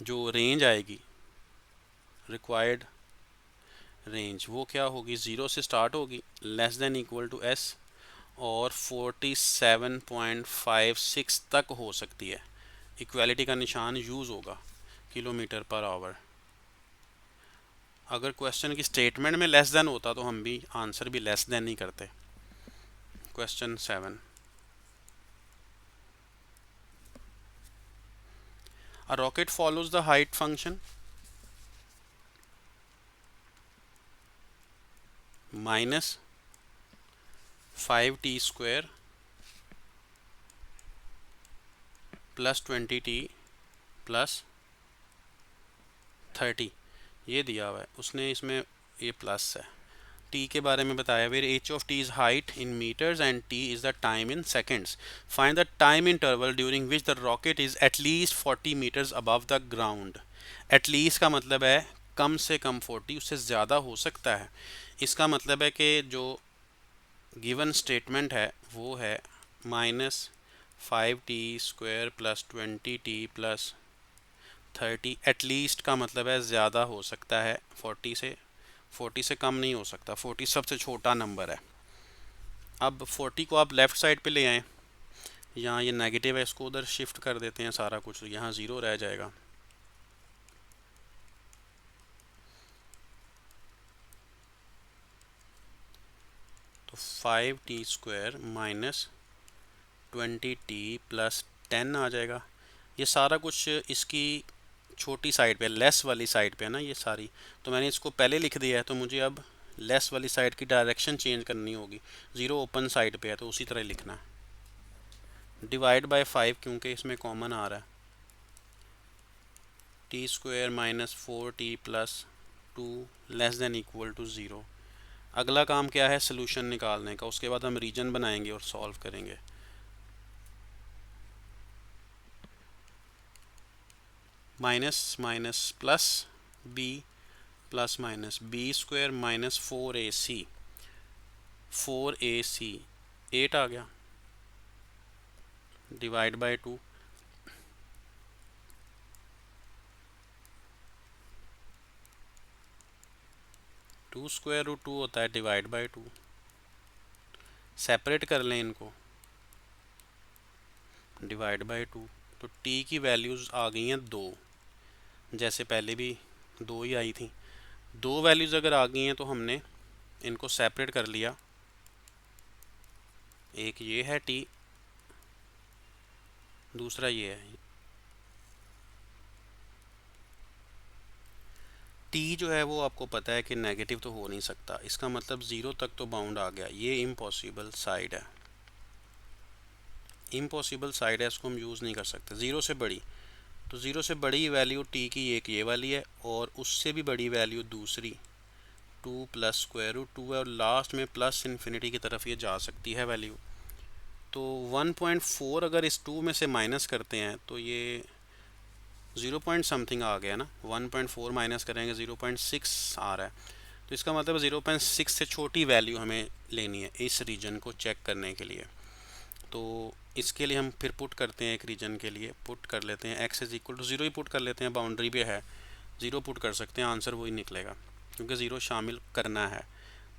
जो रेंज आएगी, रिक्वायर्ड रेंज, वो क्या होगी? 0 से स्टार्ट होगी, less than equal to s, और 47.56 तक हो सकती है। इक्वालिटी का निशान यूज़ होगा, किलोमीटर पर आवर। अगर क्वेश्चन की स्टेटमेंट में लेस देन होता तो हम भी आंसर भी लेस देन ही करते। Question 7, a rocket follows the height function -5t² + 20t + 30, ये दिया हुआ है उसने, इसमें ये प्लस है। टी के बारे में बताया, where h of t is height in meters and t is the time in seconds. Find the time interval during which the rocket is at least 40 meters above the ground. At least का मतलब है कम से कम 40, उससे ज़्यादा हो सकता है। इसका मतलब है कि जो गिवन स्टेटमेंट है वो है -5t² + 20t + 30। एटलीस्ट का मतलब है ज़्यादा हो सकता है 40 से, 40 से कम नहीं हो सकता, 40 सबसे छोटा नंबर है। अब 40 को आप लेफ़्ट साइड पे ले आएँ, यहाँ ये नेगेटिव है, इसको उधर शिफ्ट कर देते हैं सारा कुछ, यहाँ 0 रह जाएगा। तो 5t² - 20t + 10 आ जाएगा। ये सारा कुछ इसकी छोटी साइड पे, लेस वाली साइड पे है ना ये सारी, तो मैंने इसको पहले लिख दिया है, तो मुझे अब लेस वाली साइड की डायरेक्शन चेंज करनी होगी। 0 ओपन साइड पे है तो उसी तरह लिखना है। डिवाइड बाय 5 क्योंकि इसमें कॉमन आ रहा है, t² - 4t + 2 less than equal to 0। अगला काम क्या है? सोल्यूशन निकालने का। उसके बाद हम रीजन बनाएंगे और सॉल्व करेंगे। Minus minus plus b plus minus b² - 4ac, 4ac 8 आ गया, डिवाइड बाय 2, √2 होता है, डिवाइड बाय 2। सेपरेट कर लें इनको, डिवाइड बाय 2। तो t की वैल्यूज़ आ गई हैं 2, जैसे पहले भी 2 ही आई थी। 2 वैल्यूज़ अगर आ गई हैं तो हमने इनको सेपरेट कर लिया। एक ये है t, दूसरा ये है। t जो है वो आपको पता है कि नेगेटिव तो हो नहीं सकता, इसका मतलब 0 तक तो बाउंड आ गया, ये इम्पॉसिबल साइड है। इम्पॉसिबल साइड है, इसको हम यूज़ नहीं कर सकते। 0 से बड़ी, तो 0 से बड़ी वैल्यू t की एक ये वाली है, और उससे भी बड़ी वैल्यू दूसरी 2 + √2 है, और लास्ट में प्लस इन्फिनिटी की तरफ ये जा सकती है वैल्यू। तो 1.4 अगर इस 2 में से माइनस करते हैं तो ये 0 पॉइंट समथिंग आ गया ना। 1.4 माइनस करेंगे 0.6 आ रहा है, तो इसका मतलब 0.6 से छोटी वैल्यू हमें लेनी है इस रीजन को चेक करने के लिए। तो इसके लिए हम फिर पुट करते हैं, एक रीजन के लिए पुट कर लेते हैं x इज इक्वल टू 0 ही पुट कर लेते हैं, बाउंड्री पे है 0 पुट कर सकते हैं, आंसर वही निकलेगा क्योंकि 0 शामिल करना है।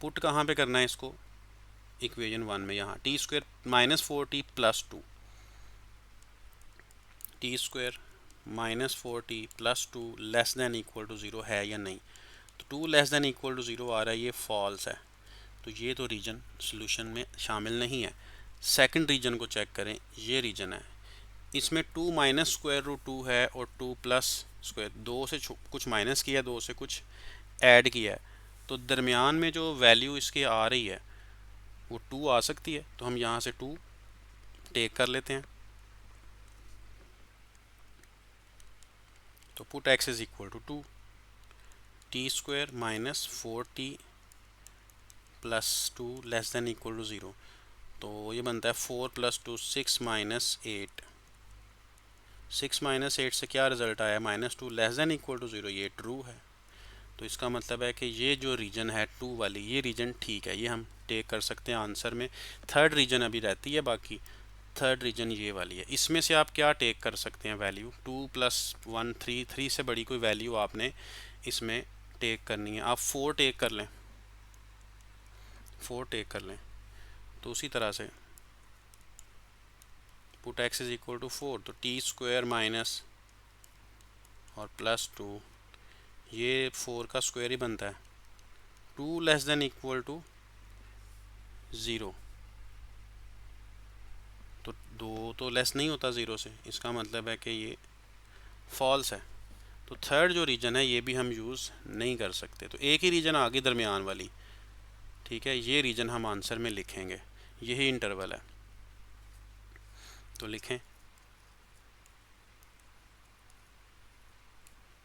पुट कहाँ पे करना है इसको? इक्वेशन 1 में, यहाँ t² - 4t + 2, t² - 4t + 2 less than equal to 0 है या नहीं? तो 2 लेस देन इक्वल टू 0 आ रहा है, ये फॉल्स है, तो ये तो रीजन सोल्यूशन में शामिल नहीं है। सेकंड रीजन को चेक करें, ये रीजन है, इसमें 2 माइनस स्क्वायर रूट 2 है और 2 प्लस स्क्वायर, दो से कुछ माइनस किया, दो से कुछ ऐड किया है, तो दरमियान में जो वैल्यू इसके आ रही है वो 2 आ सकती है। तो हम यहाँ से 2 टेक कर लेते हैं। तो put x is equal to 2 t square minus 4t plus 2 less than equal to 0। तो ये बनता है 4 प्लस 2 6 माइनस 8। 6 माइनस 8 से क्या रिजल्ट आया, -2 लेस देन इक्वल टू 0। ये ट्रू है। तो इसका मतलब है कि ये जो रीजन है 2 वाली, ये रीजन ठीक है, ये हम टेक कर सकते हैं आंसर में। थर्ड रीजन अभी रहती है बाकी। थर्ड रीजन ये वाली है। इसमें से आप क्या टेक कर सकते हैं वैल्यू, 2 प्लस 1 3, 3 से बड़ी कोई वैल्यू आपने इसमें टेक करनी है। आप 4 टेक कर लें, 4 टेक कर लें। तो उसी तरह से put x is equal to 4, तो टी स्क्वायर माइनस और प्लस 2, ये 4 का स्क्वायर ही बनता है। 2 लेस देन इक्वल टू 0, तो 2 तो लेस नहीं होता 0 से, इसका मतलब है कि ये फॉल्स है। तो थर्ड जो रीजन है ये भी हम यूज़ नहीं कर सकते। तो एक ही रीजन आ गई दरमियान वाली, ठीक है, ये रीजन हम आंसर में लिखेंगे, यही इंटरवल है। तो लिखें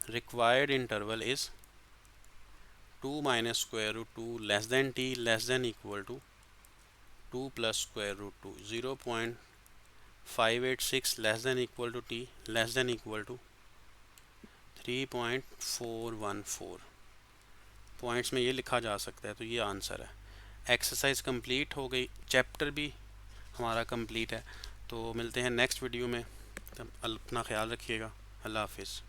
required interval is 2 minus square root 2 less than t less than equal to 2 plus square root 2 0.586 less than equal to t less than equal to 3.414। Points में ये लिखा जा सकता है। तो ये आंसर है। एक्सरसाइज कंप्लीट हो गई, चैप्टर भी हमारा कंप्लीट है। तो मिलते हैं नेक्स्ट वीडियो में, तब अपना ख्याल रखिएगा। अल्लाह हाफिज़।